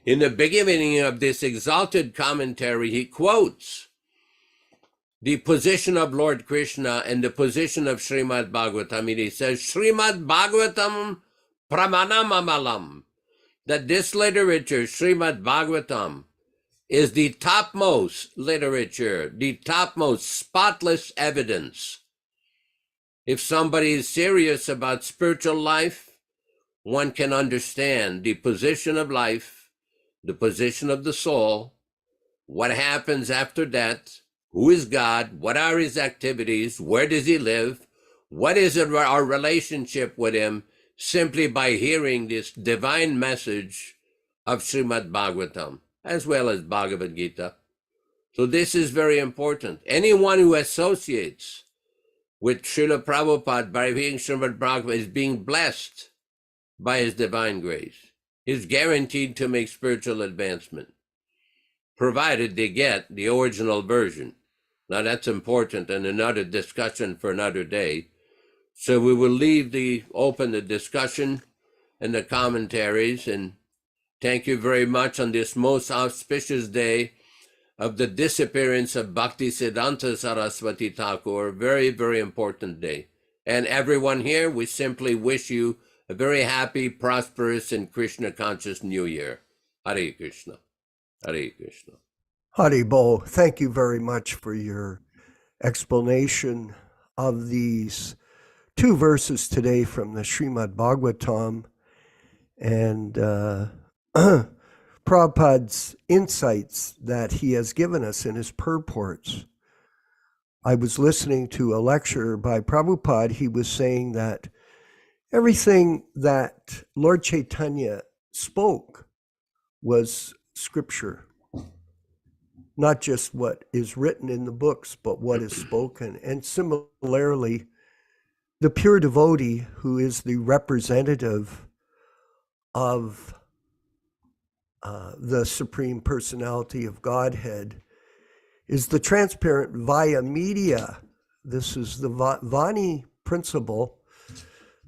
In the beginning of this exalted commentary, he quotes the position of Lord Krishna and the position of Śrīmad-Bhāgavatam. And he says, Śrīmad-Bhāgavatam pramanamamalam, that this literature, Śrīmad-Bhāgavatam, is the topmost literature, the topmost spotless evidence. If somebody is serious about spiritual life, one can understand the position of life, the position of the soul, what happens after death, who is God, what are his activities, where does he live, what is our relationship with him, simply by hearing this divine message of Śrīmad-Bhāgavatam, as well as Bhagavad Gita. So this is very important. Anyone who associates with Śrīla Prabhupada by reading Śrīmad-Bhāgavatam is being blessed by his divine grace. Is guaranteed to make spiritual advancement, provided they get the original version. Now that's important and another discussion for another day. So we will leave open the discussion and the commentaries, and thank you very much on this most auspicious day of the disappearance of Bhaktisiddhanta Saraswati Thakur. Very, very important day. And everyone here, we simply wish you a very happy, prosperous, and Krishna conscious New Year. Hare Krishna. Hare Krishna. Hari Bo, thank you very much for your explanation of these two verses today from the Śrīmad-Bhāgavatam and Prabhupada's insights that he has given us in his purports. I was listening to a lecture by Prabhupada. He was saying that everything that Lord Chaitanya spoke was scripture, not just what is written in the books, but what is spoken. And similarly, the pure devotee, who is the representative of the Supreme Personality of Godhead, is the transparent via media. This is the Vani principle,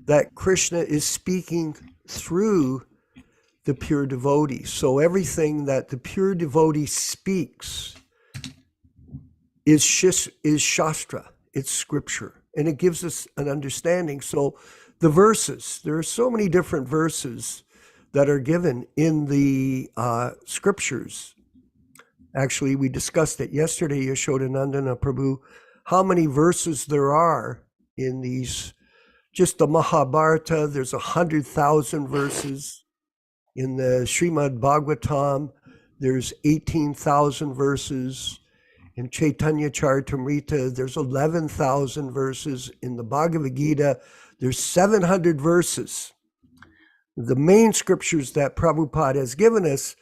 that Krishna is speaking through the pure devotee. So everything that the pure devotee speaks is Shastra, it's scripture, and it gives us an understanding. So the verses, there are so many different verses that are given in the scriptures. Actually, we discussed it yesterday, Yaśodā-nandana Prabhu, how many verses there are in these. Just the Mahabharata, there's 100,000 verses. In the Śrīmad-Bhāgavatam, there's 18,000 verses. In Chaitanya Charitamrita, there's 11,000 verses. In the Bhagavad Gita, there's 700 verses. The main scriptures that Prabhupada has given us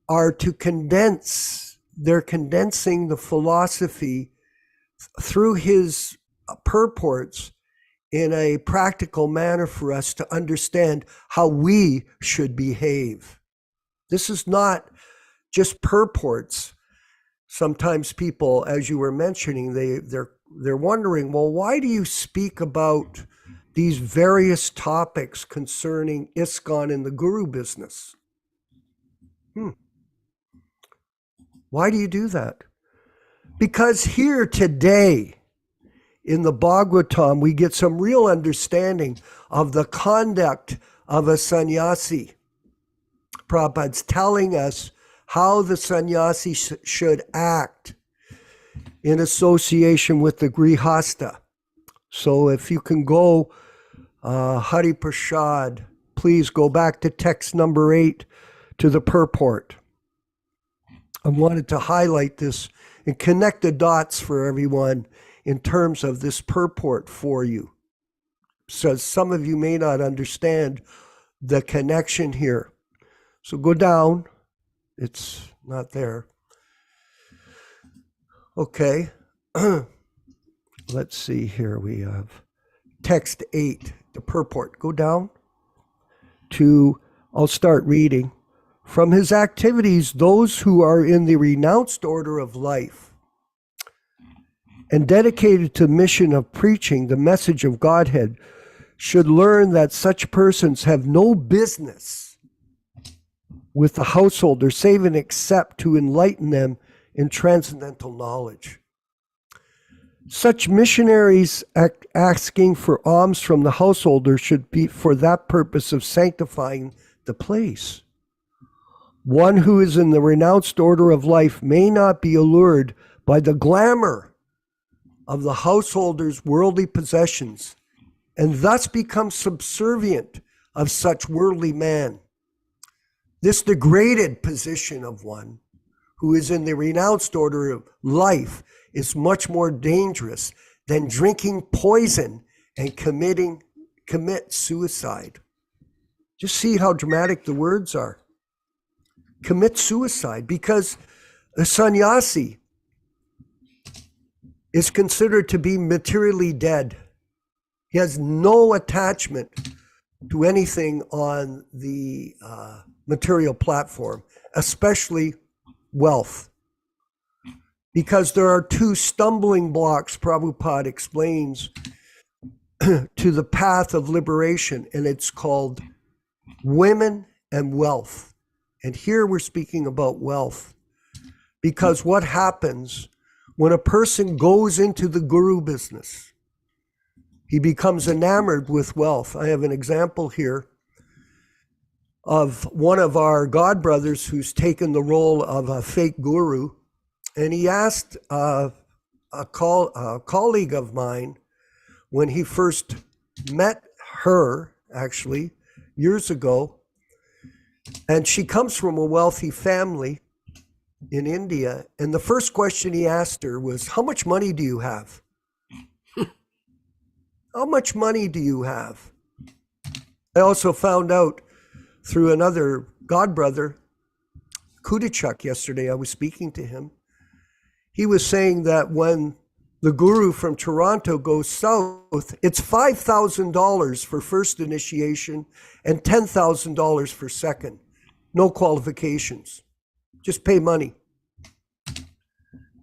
are to condense. They're condensing the philosophy through his purports in a practical manner for us to understand how we should behave. This is not just purports. Sometimes people, as you were mentioning, they're wondering, well, why do you speak about these various topics concerning ISKCON and the guru business? Why do you do that? Because here today, in the Bhagavatam, we get some real understanding of the conduct of a sannyasi. Prabhupada's telling us how the sannyasi should act in association with the grihasta. So if you can go, Hari Prasad, please go back to text number 8 to the purport. I wanted to highlight this and connect the dots for everyone in terms of this purport for you. So some of you may not understand the connection here. So go down. It's not there. Okay. Let's see here. We have text 8, the purport. Go down. I'll start reading. From his activities, those who are in the renounced order of life and dedicated to the mission of preaching the message of Godhead should learn that such persons have no business with the householder save and except to enlighten them in transcendental knowledge. Such missionaries asking for alms from the householder should be for that purpose of sanctifying the place. One who is in the renounced order of life may not be allured by the glamour of the householder's worldly possessions and thus become subservient of such worldly man. This degraded position of one who is in the renounced order of life is much more dangerous than drinking poison and commit suicide. Just see how dramatic the words are. Commit suicide, because a sannyasi is considered to be materially dead. He has no attachment to anything on the material platform, especially wealth. Because there are two stumbling blocks, Prabhupada explains, to the path of liberation, and it's called women and wealth. And here we're speaking about wealth. Because what happens when a person goes into the guru business? He becomes enamored with wealth. I have an example here of one of our godbrothers who's taken the role of a fake guru. And he asked a colleague of mine when he first met her, actually, years ago, and she comes from a wealthy family in India. And the first question he asked her was, how much money do you have? How much money do you have? I also found out through another godbrother, Kudachuk, yesterday, I was speaking to him. He was saying that when the guru from Toronto goes south, it's $5,000 for first initiation and $10,000 for second. No qualifications. Just pay money.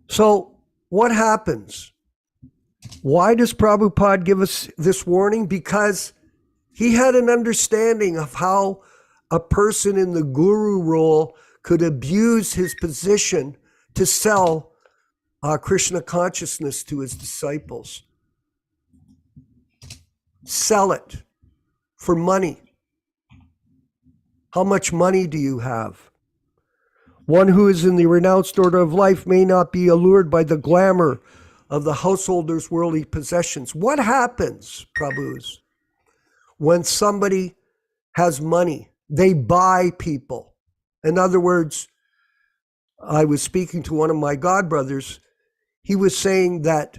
So what happens? Why does Prabhupada give us this warning? Because he had an understanding of how a person in the guru role could abuse his position to sell Krishna consciousness to his disciples. Sell it for money. How much money do you have? One who is in the renounced order of life may not be allured by the glamour of the householder's worldly possessions. What happens, Prabhus, when somebody has money? They buy people. In other words, I was speaking to one of my godbrothers. He was saying that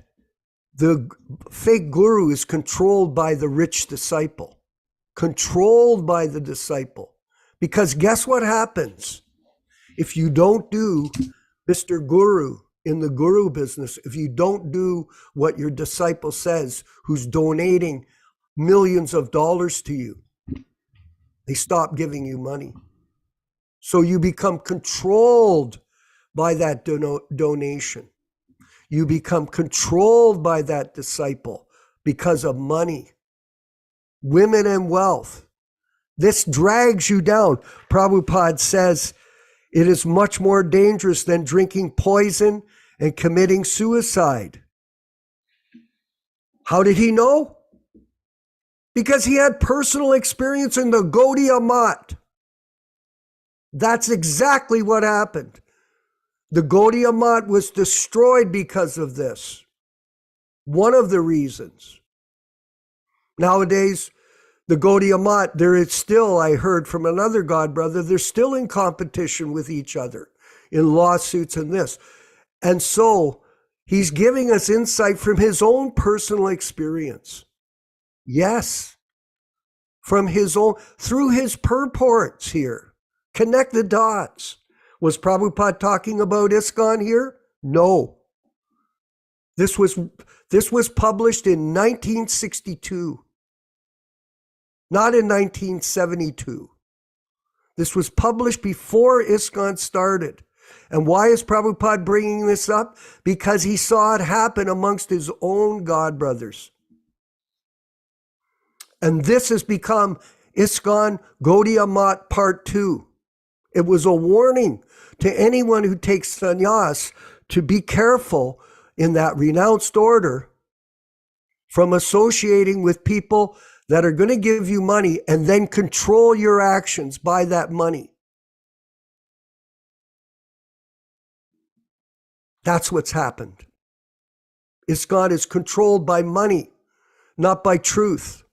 the fake guru is controlled by the rich disciple. Controlled by the disciple. Because guess what happens? If you don't do Mr. Guru in the guru business, if you don't do what your disciple says, who's donating millions of dollars to you, they stop giving you money. So you become controlled by that donation. You become controlled by that disciple because of money, women, and wealth. This drags you down. Prabhupada says it is much more dangerous than drinking poison and committing suicide. How did he know? Because he had personal experience in the Gaudiya Math. That's exactly what happened. The Gaudiya Math was destroyed because of this. One of the reasons. Nowadays, the Gaudiya Math, there is still, I heard from another godbrother, they're still in competition with each other in lawsuits and this. And so he's giving us insight from his own personal experience. Yes, from his own, through his purports here. Connect the dots. Was Prabhupada talking about ISKCON here? No. This was published in 1962. not in 1972. This was published before ISKCON started. And why is Prabhupada bringing this up? Because he saw it happen amongst his own God brothers. And this has become ISKCON Gaudiya Mat Part 2. It was a warning to anyone who takes sannyas to be careful in that renounced order from associating with people that are going to give you money and then control your actions by that money. That's what's happened. ISKCON is controlled by money, not by truth.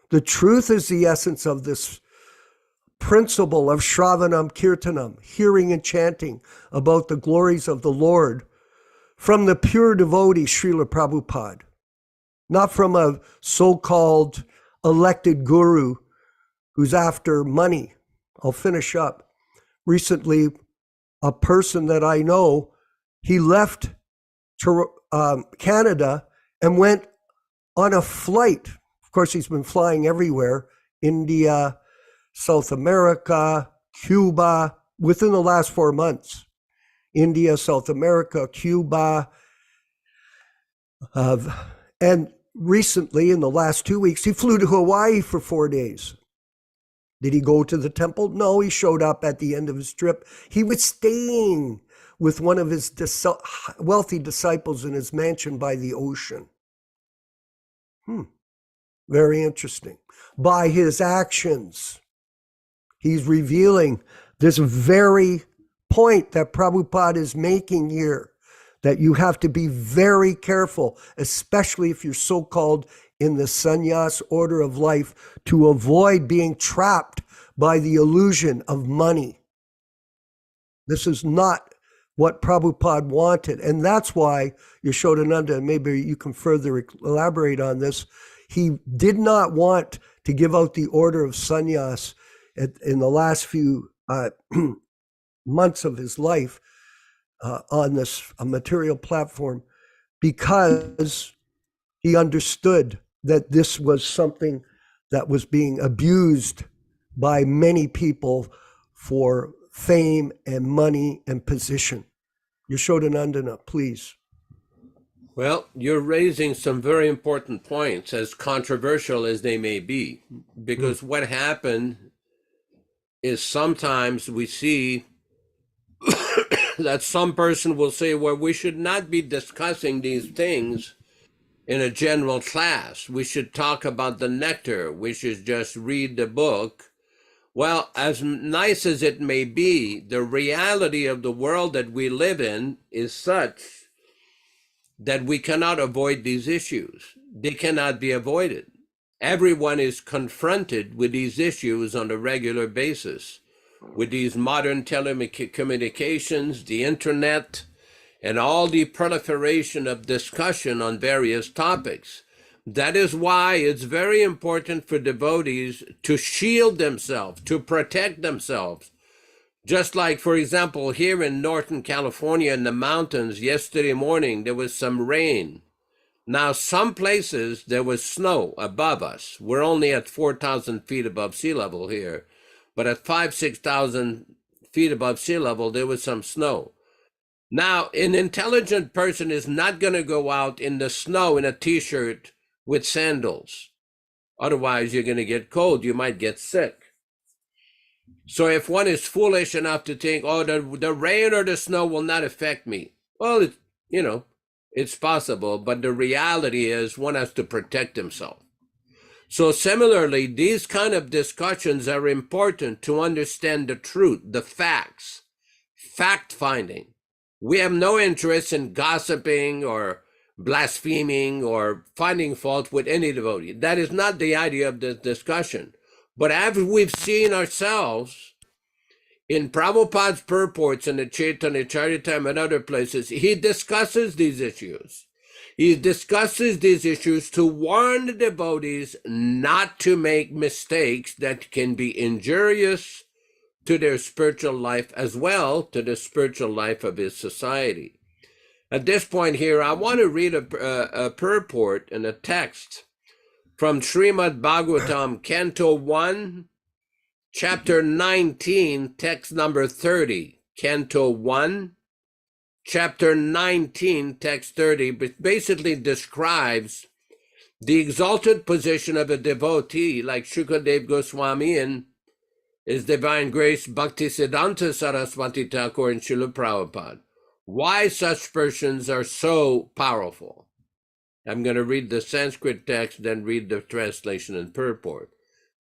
The truth is the essence of this principle of Shravanam Kirtanam, hearing and chanting about the glories of the Lord from the pure devotee Śrīla Prabhupāda, not from a so-called elected guru who's after money. I'll finish up. Recently, a person that I know, he left Canada and went on a flight. Of course, he's been flying everywhere, India, South America, Cuba, within the last 4 months. India, South America, Cuba. And recently, in the last 2 weeks, he flew to Hawaii for 4 days. Did he go to the temple? No, he showed up at the end of his trip. He was staying with one of his wealthy disciples in his mansion by the ocean. Very interesting. By his actions, he's revealing this very point that Prabhupada is making here, that you have to be very careful, especially if you're so-called in the sannyas order of life, to avoid being trapped by the illusion of money. This is not what Prabhupada wanted. And that's why Yaśodā-nandana, maybe you can further elaborate on this, he did not want to give out the order of sannyas in the last few months of his life on this material platform, because he understood that this was something that was being abused by many people for fame and money and position. Yaśodā-nandana, please. Well, you're raising some very important points, as controversial as they may be, because what happened is sometimes we see that some person will say, well, we should not be discussing these things in a general class. We should talk about the nectar. We should just read the book. Well, as nice as it may be, the reality of the world that we live in is such that we cannot avoid these issues. They cannot be avoided. Everyone is confronted with these issues on a regular basis, with these modern telecommunications, the internet, and all the proliferation of discussion on various topics. That is why it's very important for devotees to shield themselves, to protect themselves. Just like, for example, here in Northern California in the mountains, yesterday morning, there was some rain. Now, some places there was snow above us. We're only at 4,000 feet above sea level here. But at 6,000 feet above sea level, there was some snow. Now, an intelligent person is not going to go out in the snow in a t-shirt with sandals. Otherwise, you're going to get cold. You might get sick. So if one is foolish enough to think, oh, the rain or the snow will not affect me. Well, it's possible, but the reality is one has to protect himself. So similarly, these kind of discussions are important to understand the truth, the facts, fact-finding. We have no interest in gossiping or blaspheming or finding fault with any devotee. That is not the idea of this discussion. But as we've seen ourselves in Prabhupada's purports in the Chaitanya Charitamrita and other places, he discusses these issues. He discusses these issues to warn the devotees not to make mistakes that can be injurious to their spiritual life as well to the spiritual life of his society. At this point here, I want to read a purport and a text from Śrīmad-Bhāgavatam, Canto 1, Chapter 19, text number 30. Canto 1, Chapter 19, text 30, which basically describes the exalted position of a devotee like Śukadeva Gosvāmī and His Divine Grace Bhaktivedanta Saraswati Thakur and Śrīla Prabhupāda. Why such persons are so powerful. I'm going to read the Sanskrit text, then read the translation and purport.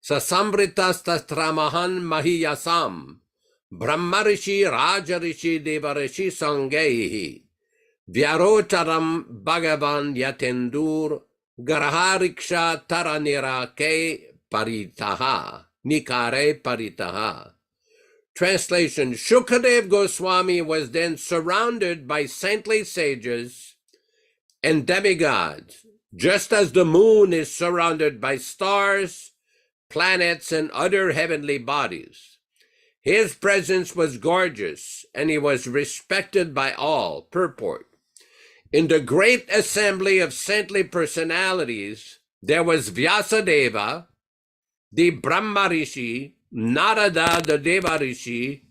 Sasambritas tastramahan mahiyasam brahmarishi rajarishi devarishi sangaihi vyarocharam bhagavan yatendur garahariksha taranirake paritaha nikare paritaha. Translation: Śukadeva Goswami was then surrounded by saintly sages and demigods, just as the moon is surrounded by stars, planets, and other heavenly bodies. His presence was gorgeous, and he was respected by all. Purport: in the great assembly of saintly personalities, there was Vyasadeva, the Brahmarishi, Narada, the Devarishi,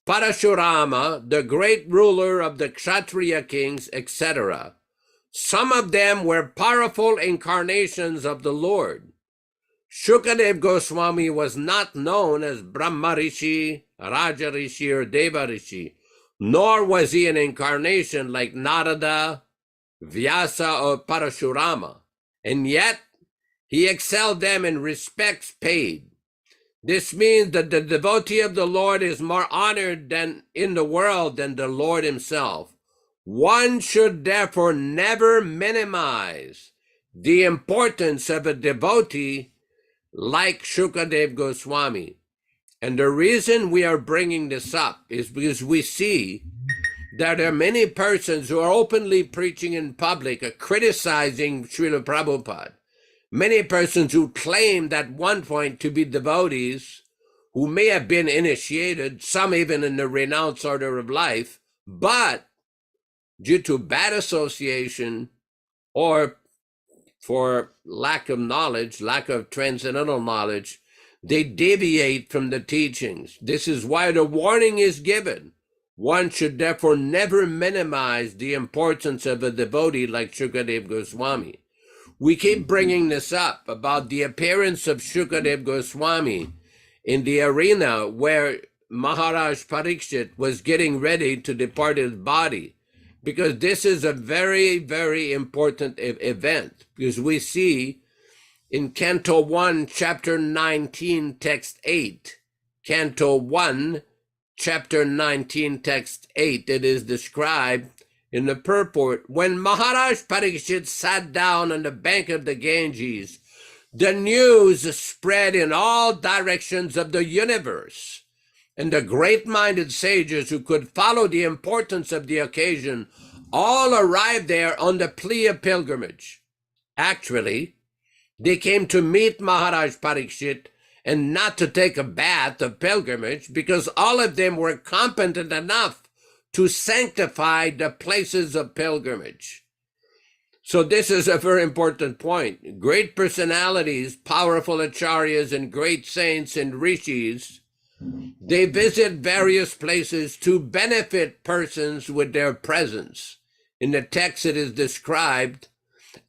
Parashurama, the great ruler of the Kshatriya kings, etc. Some of them were powerful incarnations of the Lord. Śukadeva Goswami was not known as Brahmarishi, Rajarishi, or Devarishi, nor was he an incarnation like Narada, Vyasa, or Parashurama, and yet he excelled them in respects paid. This means that the devotee of the Lord is more honored than in the world than the Lord himself. One should therefore never minimize the importance of a devotee like Śukadeva Goswami. And the reason we are bringing this up is because we see that there are many persons who are openly preaching in public, criticizing Śrīla Prabhupāda. Many persons who claimed at one point to be devotees, who may have been initiated, some even in the renounced order of life, but due to bad association or for lack of knowledge, lack of transcendental knowledge, they deviate from the teachings. This is why the warning is given. One should therefore never minimize the importance of a devotee like Śukadeva Goswami. We keep bringing this up about the appearance of Śukadeva Goswami in the arena where Maharaj Parikshit was getting ready to depart his body, because this is a very, very important event, because we see in Canto 1, Chapter 19, Text 8, Canto 1, Chapter 19, Text 8, it is described in the purport, when Maharaj Parikshit sat down on the bank of the Ganges, the news spread in all directions of the universe, and the great-minded sages who could follow the importance of the occasion all arrived there on the plea of pilgrimage. Actually, they came to meet Maharaj Parikshit and not to take a bath of pilgrimage, because all of them were competent enough to sanctify the places of pilgrimage. So this is a very important point. Great personalities, powerful acharyas, and great saints and rishis, they visit various places to benefit persons with their presence. In the text it is described,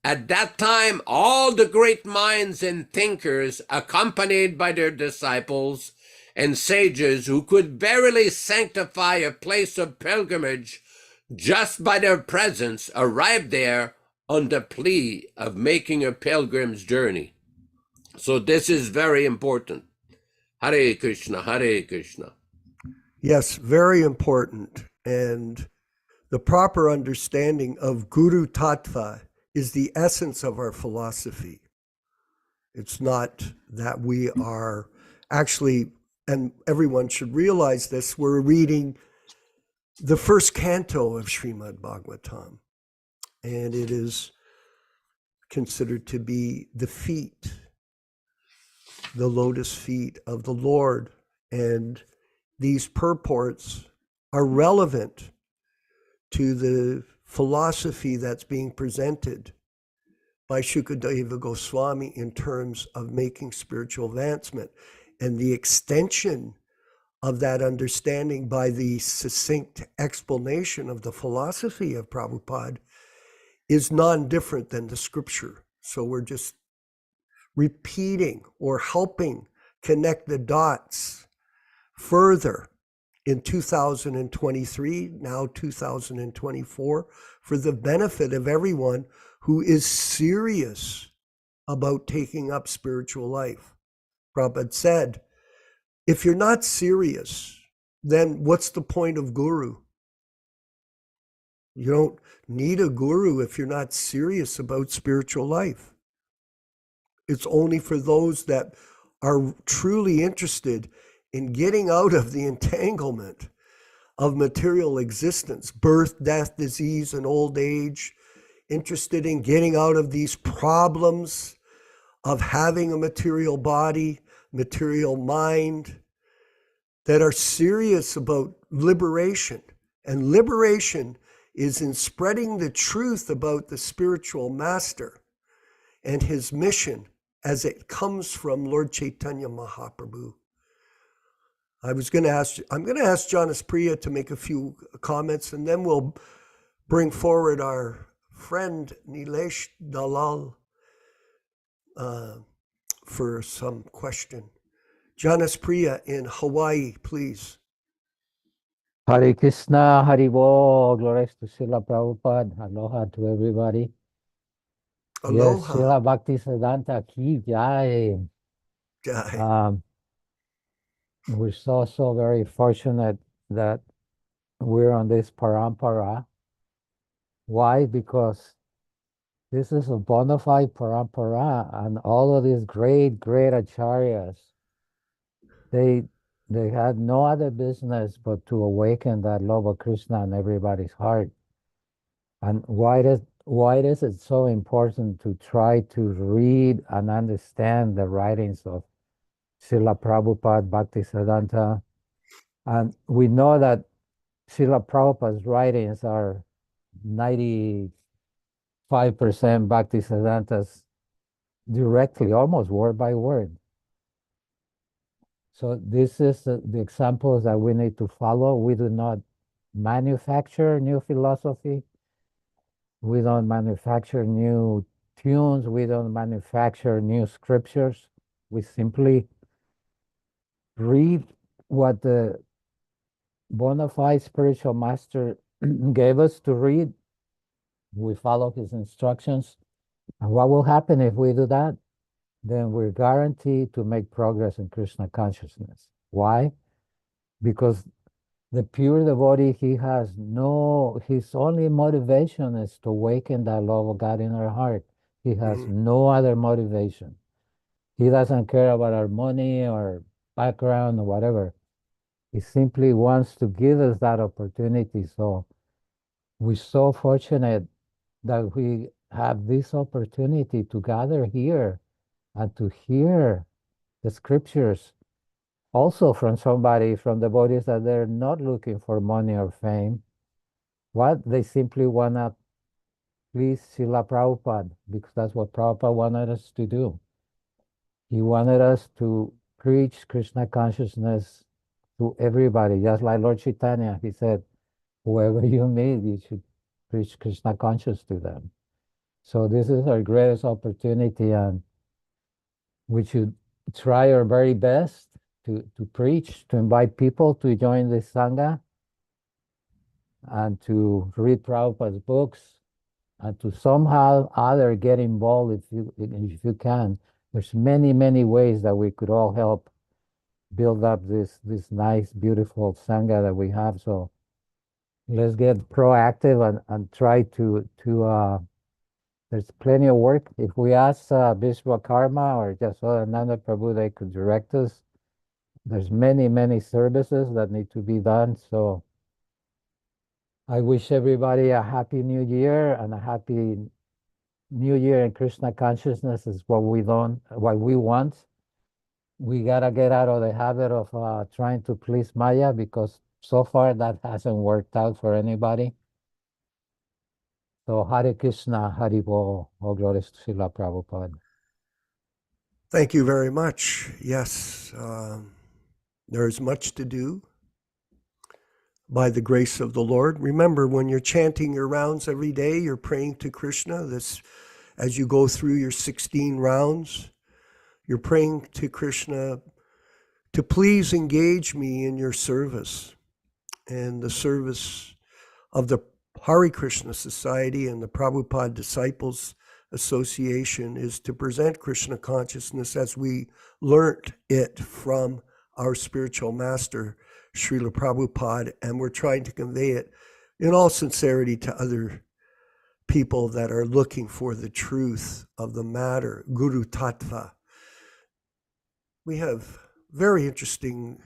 at that time all the great minds and thinkers, accompanied by their disciples and sages who could verily sanctify a place of pilgrimage just by their presence, arrived there on the plea of making a pilgrim's journey. So this is very important. Hare Krishna, Hare Krishna. Yes, very important. And the proper understanding of Guru Tattva is the essence of our philosophy. It's not that we are actually, and everyone should realize this, we're reading the first canto of Śrīmad-Bhāgavatam, and it is considered to be the feet, the lotus feet of the Lord. And these purports are relevant to the philosophy that's being presented by Śukadeva Gosvāmī in terms of making spiritual advancement, and the extension of that understanding by the succinct explanation of the philosophy of Prabhupada is non-different than the scripture. So we're just repeating or helping connect the dots further in 2023, now 2024, for the benefit of everyone who is serious about taking up spiritual life. Prabhupada said, if you're not serious, then what's the point of guru? You don't need a guru if you're not serious about spiritual life. It's only for those that are truly interested in getting out of the entanglement of material existence, birth, death, disease, and old age, interested in getting out of these problems of having a material body, material mind, that are serious about liberation. And liberation is in spreading the truth about the spiritual master and his mission as it comes from Lord Chaitanya Mahaprabhu. I'm going to ask Jonas Priya to make a few comments, and then we'll bring forward our friend Nilesh Dalal for some question. Jonas Priya in Hawaii, please. Hare Krishna, Hare Bo, glories to Śrīla Prabhupada. Aloha to everybody. Yes, Aloha. Śrīla Bhaktisiddhanta ki jai. Jai. We're so very fortunate that we're on this parampara. Why? Because this is a bona fide parampara, and all of these great acharyas, they had no other business but to awaken that love of Krishna in everybody's heart. And why is it so important to try to read and understand the writings of Śrīla Prabhupada, Bhaktisiddhanta? And we know that Śrīla Prabhupada's writings are 95% Bhaktisiddhanta's directly, almost word by word. So this is the examples that we need to follow. We do not manufacture new philosophy. We don't manufacture new tunes. We don't manufacture new scriptures. We simply read what the bona fide spiritual master gave us to read. We follow his instructions. And what will happen if we do that? Then we're guaranteed to make progress in Krishna consciousness. Why? Because the pure devotee, his only motivation is to awaken that love of God in our heart. He has no other motivation. He doesn't care about our money or background or whatever. He simply wants to give us that opportunity. So we're so fortunate that we have this opportunity to gather here and to hear the scriptures also from somebody, from devotees that they're not looking for money or fame. What? They simply want to please Śrīla Prabhupada, because that's what Prabhupada wanted us to do. He wanted us to preach Krishna consciousness to everybody, just like Lord Chaitanya. He said, whoever you meet, you should preach Krishna conscious to them. So this is our greatest opportunity, and we should try our very best to preach, to invite people to join this Sangha, and to read Prabhupada's books, and to somehow other get involved if you can. There's many ways that we could all help build up this nice, beautiful Sangha that we have. So let's get proactive and try to there's plenty of work. If we ask Vishwakarma or Yasodā-nandana Prabhu, they could direct us. There's many services that need to be done. So I wish everybody a happy new year, and a happy new year in Krishna consciousness is what we want. We gotta get out of the habit of trying to please Maya, because so far that hasn't worked out for anybody. So Hare Krishna, Hari Bol, all glories to Śrīla Prabhupada. Thank you very much. Yes, there is much to do by the grace of the Lord. Remember, when you're chanting your rounds every day, you're praying to Krishna. This, as you go through your 16 rounds, you're praying to Krishna to please engage me in your service and the service of the Hare Krishna Society and the Prabhupada Disciples Association is to present Krishna consciousness as we learnt it from our spiritual master, Śrīla Prabhupāda, and we're trying to convey it in all sincerity to other people that are looking for the truth of the matter, Guru Tattva. We have very interesting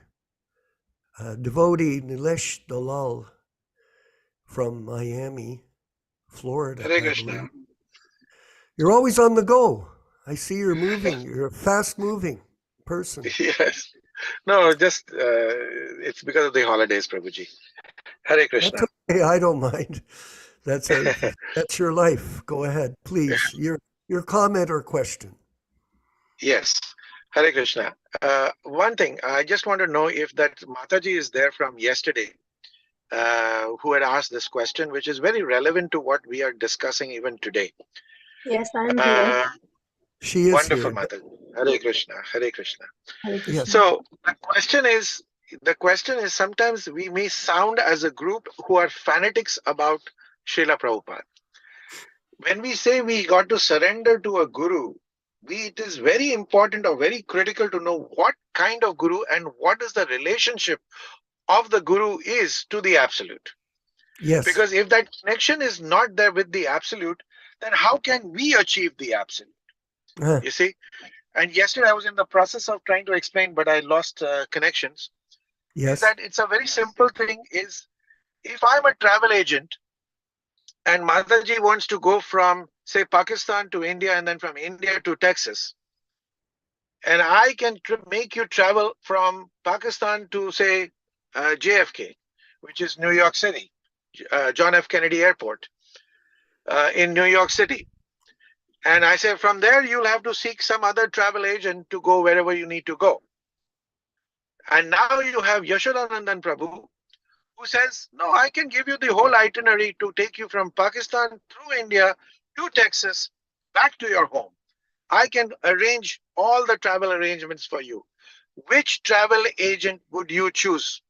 devotee Nilesh Dalal from Miami, Florida. Hare I Krishna. believe. You're always on the go. I see you're moving. You're a fast-moving person. Yes. No, just it's because of the holidays, Prabhuji. Hare Krishna. That's okay. I don't mind. That's your life. Go ahead, please. Your comment or question. Yes. Hare Krishna. One thing, I just want to know if that Mataji is there from yesterday, who had asked this question, which is very relevant to what we are discussing even today. Yes, I'm here. She is Wonderful, here. Mataji. Hare Krishna. Hare Krishna. Hare Krishna. Yes. So the question is sometimes we may sound as a group who are fanatics about Śrīla Prabhupada. When we say we got to surrender to a guru, it is very important or very critical to know what kind of guru and what is the relationship of the guru is to the absolute. Yes. Because if that connection is not there with the absolute, then how can we achieve the absolute? Uh, You see? And yesterday I was in the process of trying to explain, but I lost connections. yes. That it's a very simple thing is, if I'm a travel agent and Mataji wants to go from, say, Pakistan to India and then from India to Texas, and I can make you travel from Pakistan to, say, JFK, which is New York City, John F. Kennedy Airport in New York City. And I say from there, you'll have to seek some other travel agent to go wherever you need to go. And now you have Yaśodā-nandana Prabhu, who says, no, I can give you the whole itinerary to take you from Pakistan through India to Texas, back to your home. I can arrange all the travel arrangements for you. Which travel agent would you choose?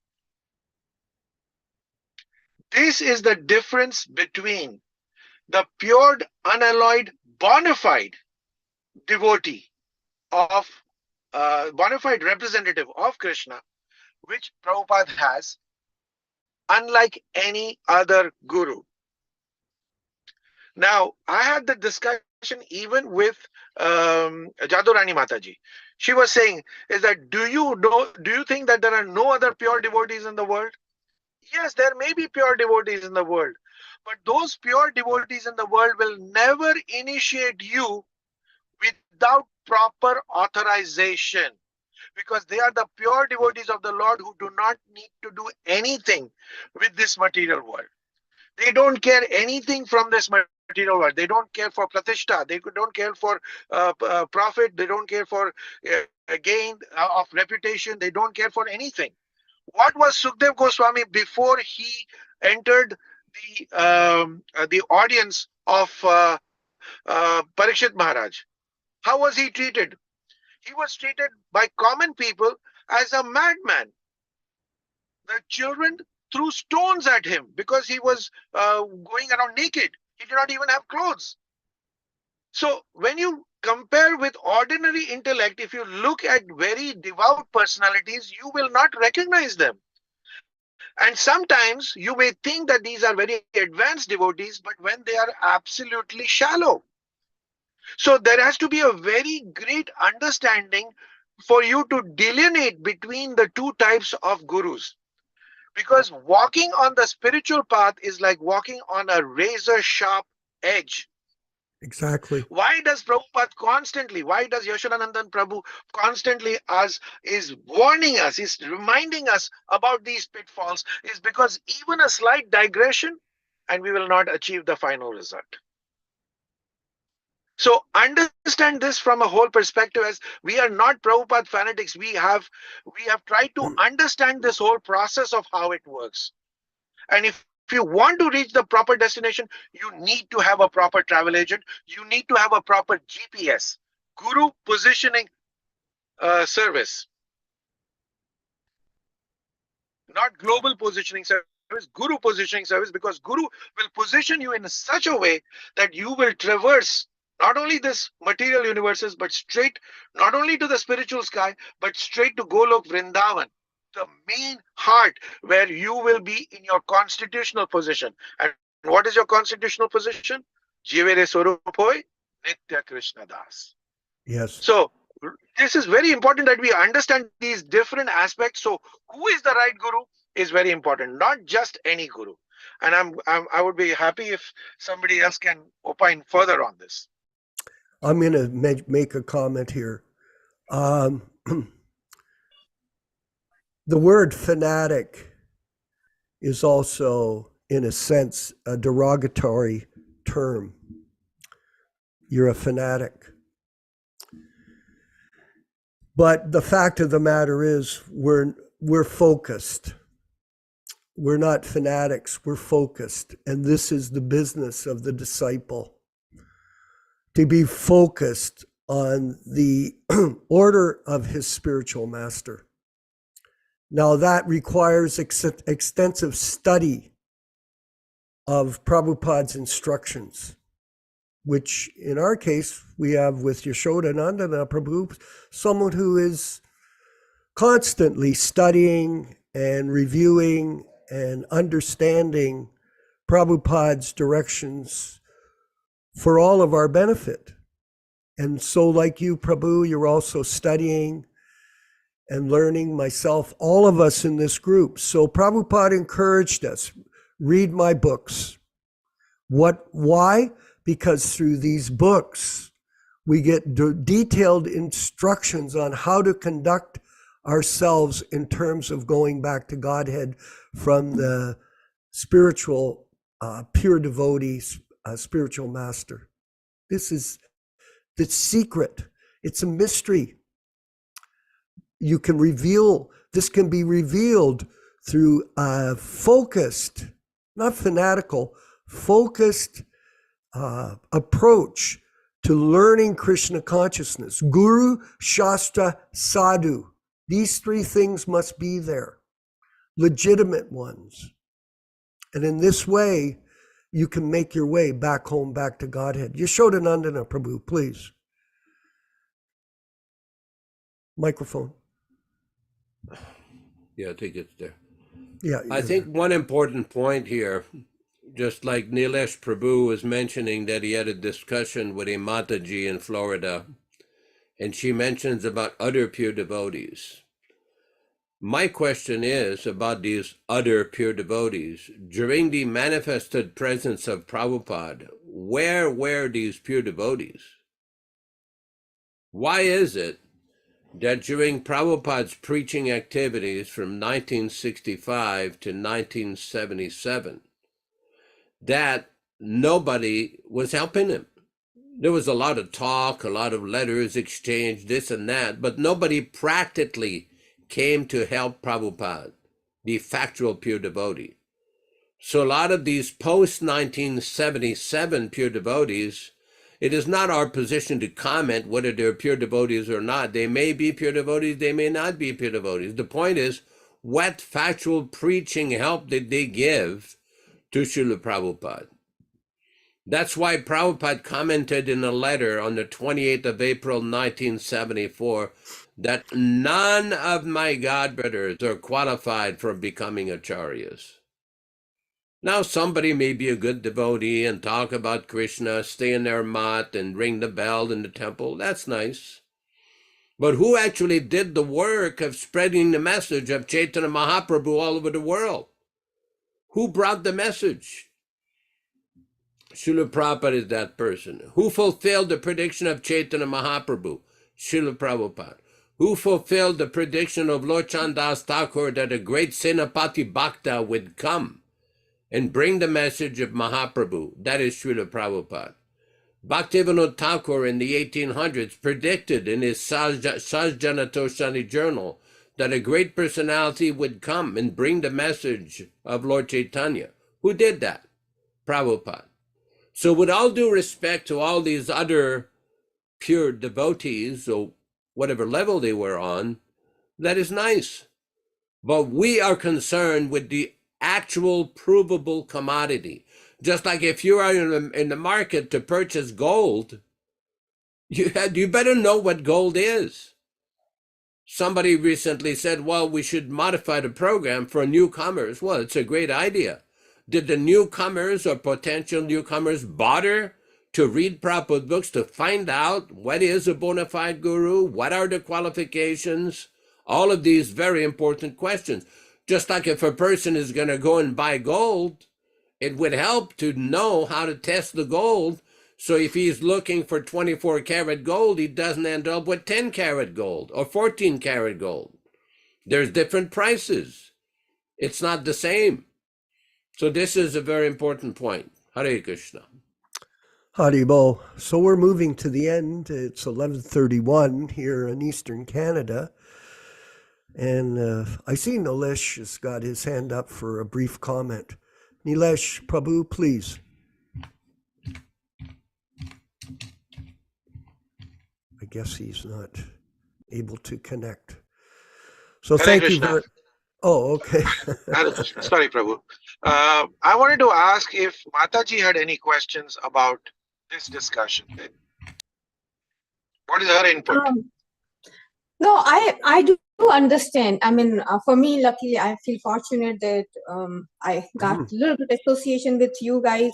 This is the difference between the pure, unalloyed, bona fide devotee of, bona fide representative of Krishna, which Prabhupada has, unlike any other guru. Now, I had the discussion even with Jadurani Mataji. She was saying, is that do you think that there are no other pure devotees in the world? Yes, there may be pure devotees in the world, but those pure devotees in the world will never initiate you without proper authorization, because they are the pure devotees of the Lord who do not need to do anything with this material world. They don't care anything from this material world. They don't care for pratishtha. They don't care for profit. They don't care for gain of reputation. They don't care for anything. What was Śukadeva Gosvāmī before he entered the audience of Parikshit Maharaj? How was he treated? He was treated by common people as a madman. The children threw stones at him because he was going around naked. He did not even have clothes. So when you compare with ordinary intellect, if you look at very devout personalities, you will not recognize them. And sometimes you may think that these are very advanced devotees, but when they are absolutely shallow. So there has to be a very great understanding for you to delineate between the two types of gurus. Because walking on the spiritual path is like walking on a razor sharp edge. Exactly. Why does Yaśodā-nandana Prabhu constantly is warning us, is reminding us about these pitfalls? Is because even a slight digression and we will not achieve the final result. So understand this from a whole perspective, as we are not Prabhupada fanatics. We have tried to understand this whole process of how it works. And if you want to reach the proper destination, you need to have a proper travel agent. You need to have a proper GPS, Guru Positioning Service. Not Global Positioning Service, Guru Positioning Service, because Guru will position you in such a way that you will traverse not only this material universes, but straight, not only to the spiritual sky, but straight to Golok Vrindavan, the main heart where you will be in your constitutional position. And what is your constitutional position? Jivere Swarup hoy, Nitya Krishna Das. Yes. So this is very important that we understand these different aspects. So who is the right guru is very important, not just any guru. And I would be happy if somebody else can opine further on this. I'm going to make a comment here. The word fanatic is also, in a sense, a derogatory term. You're a fanatic. But the fact of the matter is, we're focused. We're not fanatics, we're focused. And this is the business of the disciple, to be focused on the order of his spiritual master. Now that requires extensive study of Prabhupada's instructions, which in our case, we have with Yaśodā-nandana Prabhu, someone who is constantly studying and reviewing and understanding Prabhupada's directions for all of our benefit. And so like you, Prabhu, you're also studying and learning, myself, all of us in this group. So Prabhupada encouraged us, read my books. Why? Because through these books, we get detailed instructions on how to conduct ourselves in terms of going back to Godhead from the spiritual, pure devotees, spiritual master. This is the secret. It's a mystery. You can reveal, this can be revealed through a focused, not fanatical, focused approach to learning Krishna consciousness. Guru, Shastra, Sadhu. These three things must be there, legitimate ones. And in this way, you can make your way back home, back to Godhead. Yaśodā-nandana Prabhu, please. Microphone. Yeah, I think it's there. Yeah. I think one important point here, just like Nilesh Prabhu was mentioning that he had a discussion with a Mataji in Florida, and she mentions about other pure devotees. My question is about these other pure devotees. During the manifested presence of Prabhupada, where were these pure devotees? Why is it that during Prabhupada's preaching activities from 1965 to 1977, that nobody was helping him? There was a lot of talk, a lot of letters exchanged, this and that, but nobody practically came to help Prabhupada, the factual pure devotee. So a lot of these post-1977 pure devotees, it is not our position to comment whether they're pure devotees or not. They may be pure devotees, they may not be pure devotees. The point is, what factual preaching help did they give to Śrīla Prabhupāda? That's why Prabhupada commented in a letter on the 28th of April, 1974, that none of my godbrothers are qualified for becoming acharyas. Now, somebody may be a good devotee and talk about Krishna, stay in their mat and ring the bell in the temple. That's nice. But who actually did the work of spreading the message of Chaitanya Mahaprabhu all over the world? Who brought the message? Śrīla Prabhupada is that person. Who fulfilled the prediction of Chaitanya Mahaprabhu? Śrīla Prabhupada. Who fulfilled the prediction of Lord Chandas Thakur that a great Senapati Bhakta would come and bring the message of Mahaprabhu. That is Śrīla Prabhupāda. Bhaktivedanta Thakur in the 1800s predicted in his Sajjanatoshani journal that a great personality would come and bring the message of Lord Chaitanya. Who did that? Prabhupada. So with all due respect to all these other pure devotees, or whatever level they were on, that is nice. But we are concerned with the actual provable commodity. Just like if you are in the market to purchase gold, you better know what gold is. Somebody recently said, well, we should modify the program for newcomers. Well, it's a great idea. Did the newcomers or potential newcomers bother to read Prabhupada books to find out what is a bona fide guru? What are the qualifications? All of these very important questions. Just like if a person is going to go and buy gold, it would help to know how to test the gold. So if he's looking for 24 karat gold, he doesn't end up with 10 karat gold or 14 karat gold. There's different prices. It's not the same. So this is a very important point. Hare Krishna. Haribol. So we're moving to the end. It's 11:31 here in Eastern Canada. And I see Nilesh has got his hand up for a brief comment. Nilesh, Prabhu, please. I guess he's not able to connect. So Hare thank Krishna. you very. Oh, okay. Sorry, Prabhu. I wanted to ask if Mataji had any questions about this discussion. What is her input? No, I do understand. I mean, for me, luckily, I feel fortunate that I got a little bit association with you guys,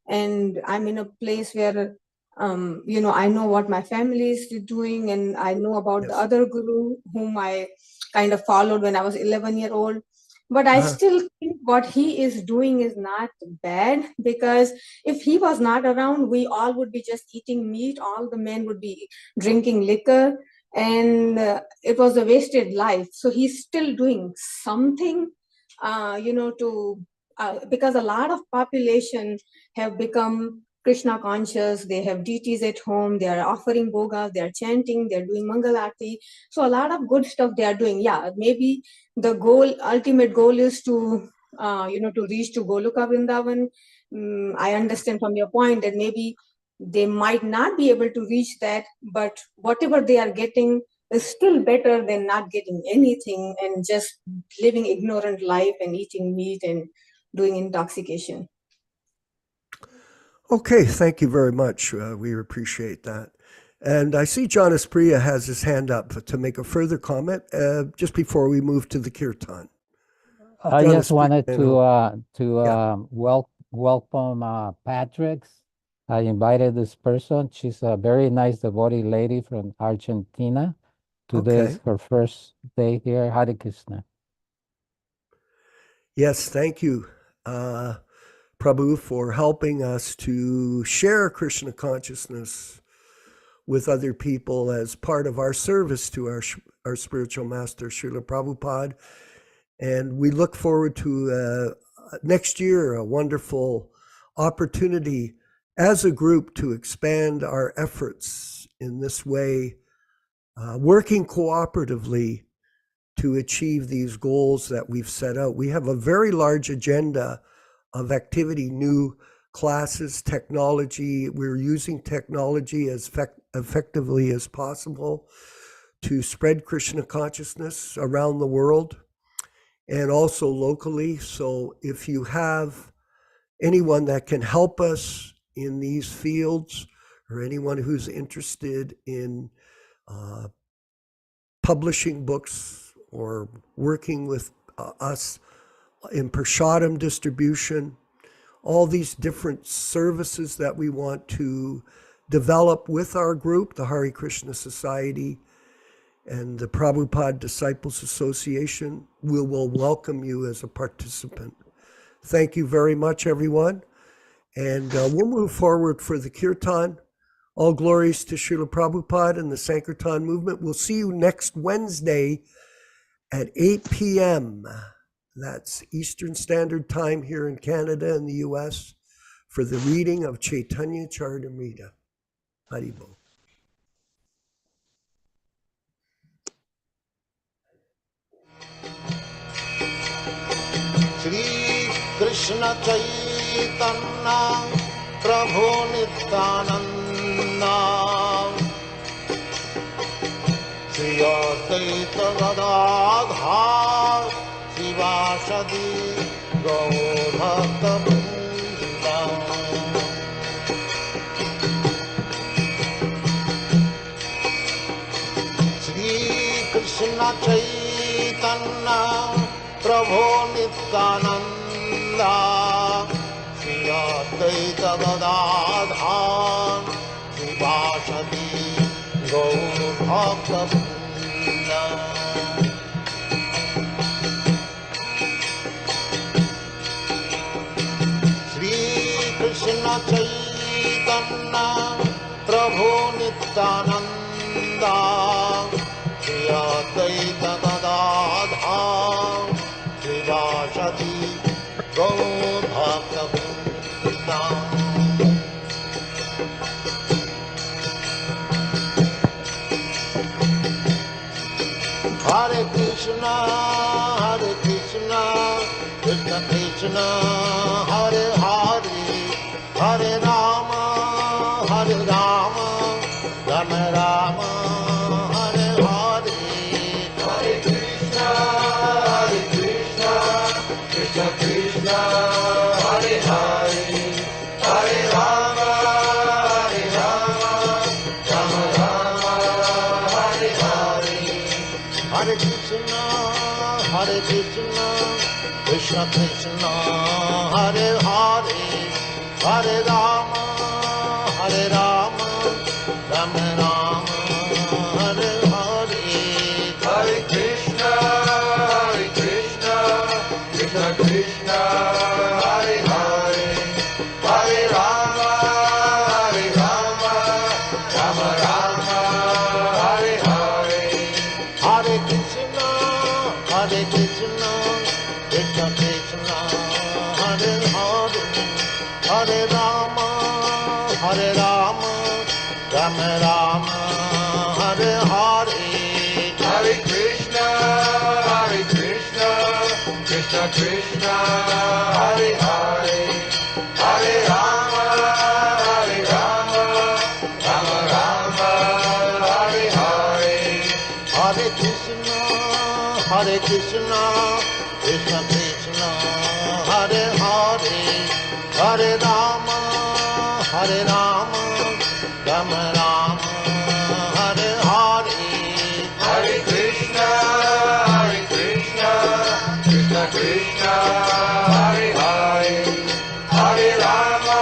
and I'm in a place where, I know what my family is doing, and I know about the other guru whom I kind of followed when I was 11-year-old. But I still think what he is doing is not bad, because if he was not around, we all would be just eating meat. All the men would be drinking liquor, and it was a wasted life. So he's still doing something, because a lot of population have become Krishna conscious. They have deities at home. They are offering bhogas. They are chanting. They are doing Mangal Aarti. So a lot of good stuff they are doing. Yeah, maybe the ultimate goal is to, to reach to Goloka Vrindavan. I understand from your point that maybe they might not be able to reach that, but whatever they are getting is still better than not getting anything and just living ignorant life and eating meat and doing intoxication. Okay, thank you very much. We appreciate that. And I see Jonas Priya has his hand up to make a further comment just before we move to the kirtan. I Jonas just wanted Priya, to welcome Patrick's. I invited this person. She's a very nice devotee lady from Argentina. Today is her first day here. Hare Krishna. Yes, thank you, Prabhu, for helping us to share Krishna consciousness with other people as part of our service to our spiritual master, Śrīla Prabhupāda. And we look forward to next year, a wonderful opportunity as a group to expand our efforts in this way, working cooperatively to achieve these goals that we've set out. We have a very large agenda of activity, new classes, technology. We're using technology as effectively as possible to spread Krishna consciousness around the world and also locally. So if you have anyone that can help us in these fields, or anyone who's interested in publishing books or working with us in Prashadam distribution, all these different services that we want to develop with our group, the Hare Krishna Society and the Prabhupada Disciples Association, we will welcome you as a participant. Thank you very much, everyone. And we'll move forward for the kirtan. All glories to Śrīla Prabhupada and the Sankirtan movement. We'll see you next Wednesday at 8 p.m. That's Eastern Standard Time here in Canada and the US for the reading of Chaitanya Charitamrita. Haribol. Shri Krishna Chaitanya Prabhu Nityananda Shri Advaita Gadadhar Sivasadi Gaur Bhakta Vrinda Shri Krishna Chaitanya Prabhu Nityananda Shri Advaita Gadadhar Sivasadi Gaur Bhakta Vrinda Krishna Chaitanya Prabhu Nityananda Shri Advaita Gadadhar Sivasadi Gaur Bhakta Vrinda Hare Krishna Krishna Krishna Hare Hare Hare Rama Rama Rama Hare Hare Hare Krishna Krishna Krishna Hare Hare Hare Rama Rama Rama Hare Hare Hare Krishna Krishna Krishna Hare Hare Hare Rama Rama Rama Hare Hare Hare Krishna Krishna Krishna Hare Hare Hare Rama Rama Rama Hare Hare Hare Krishna Krishna Krishna Hare Hare Hare Rama Rama Rama Hare Hare Hare Krishna Krishna Krishna Hare Hare Hare Rama Rama Rama Hare Hare Hare Krishna Krishna Krishna Hare Hare Hare Rama Rama Rama Hare Hare Hare Krishna Krishna Krishna Hare Hare Hare Rama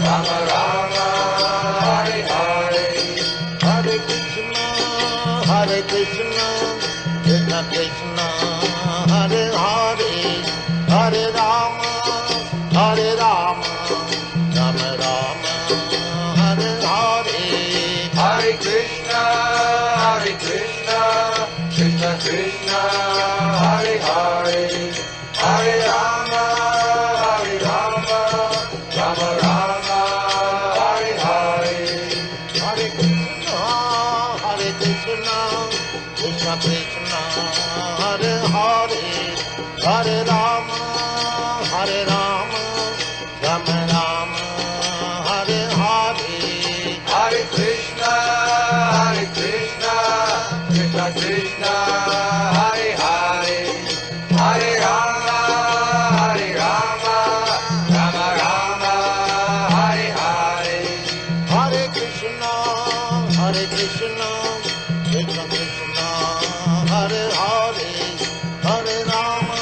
Rama Rama Hare Hare Hare Krishna Krishna Krishna Hare Hare Hare Rama Rama Rama Hare Hare Hare Krishna Krishna Krishna Hare Hare Hare Rama Rama Rama Hare Hare Hare Krishna Krishna Krishna Hare Hare Hare Rama Rama Rama Hare Hare Hare Krishna Krishna Krishna Hare Hare Hare Rama Rama Rama Hare Hare Hare Krishna Krishna Krishna Hare Hare Hare Rama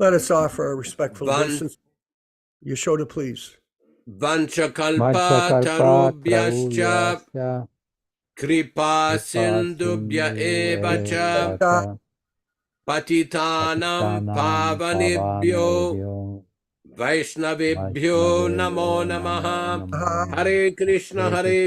Let us offer our respectful Van- obeisance. Yaśodā, please. Vanchakalpa tarubhyascha kripa sindubhya eva cha patitanam pavanebhyo Vaishnavebhyo namo namaha. Hare Krishna, Hare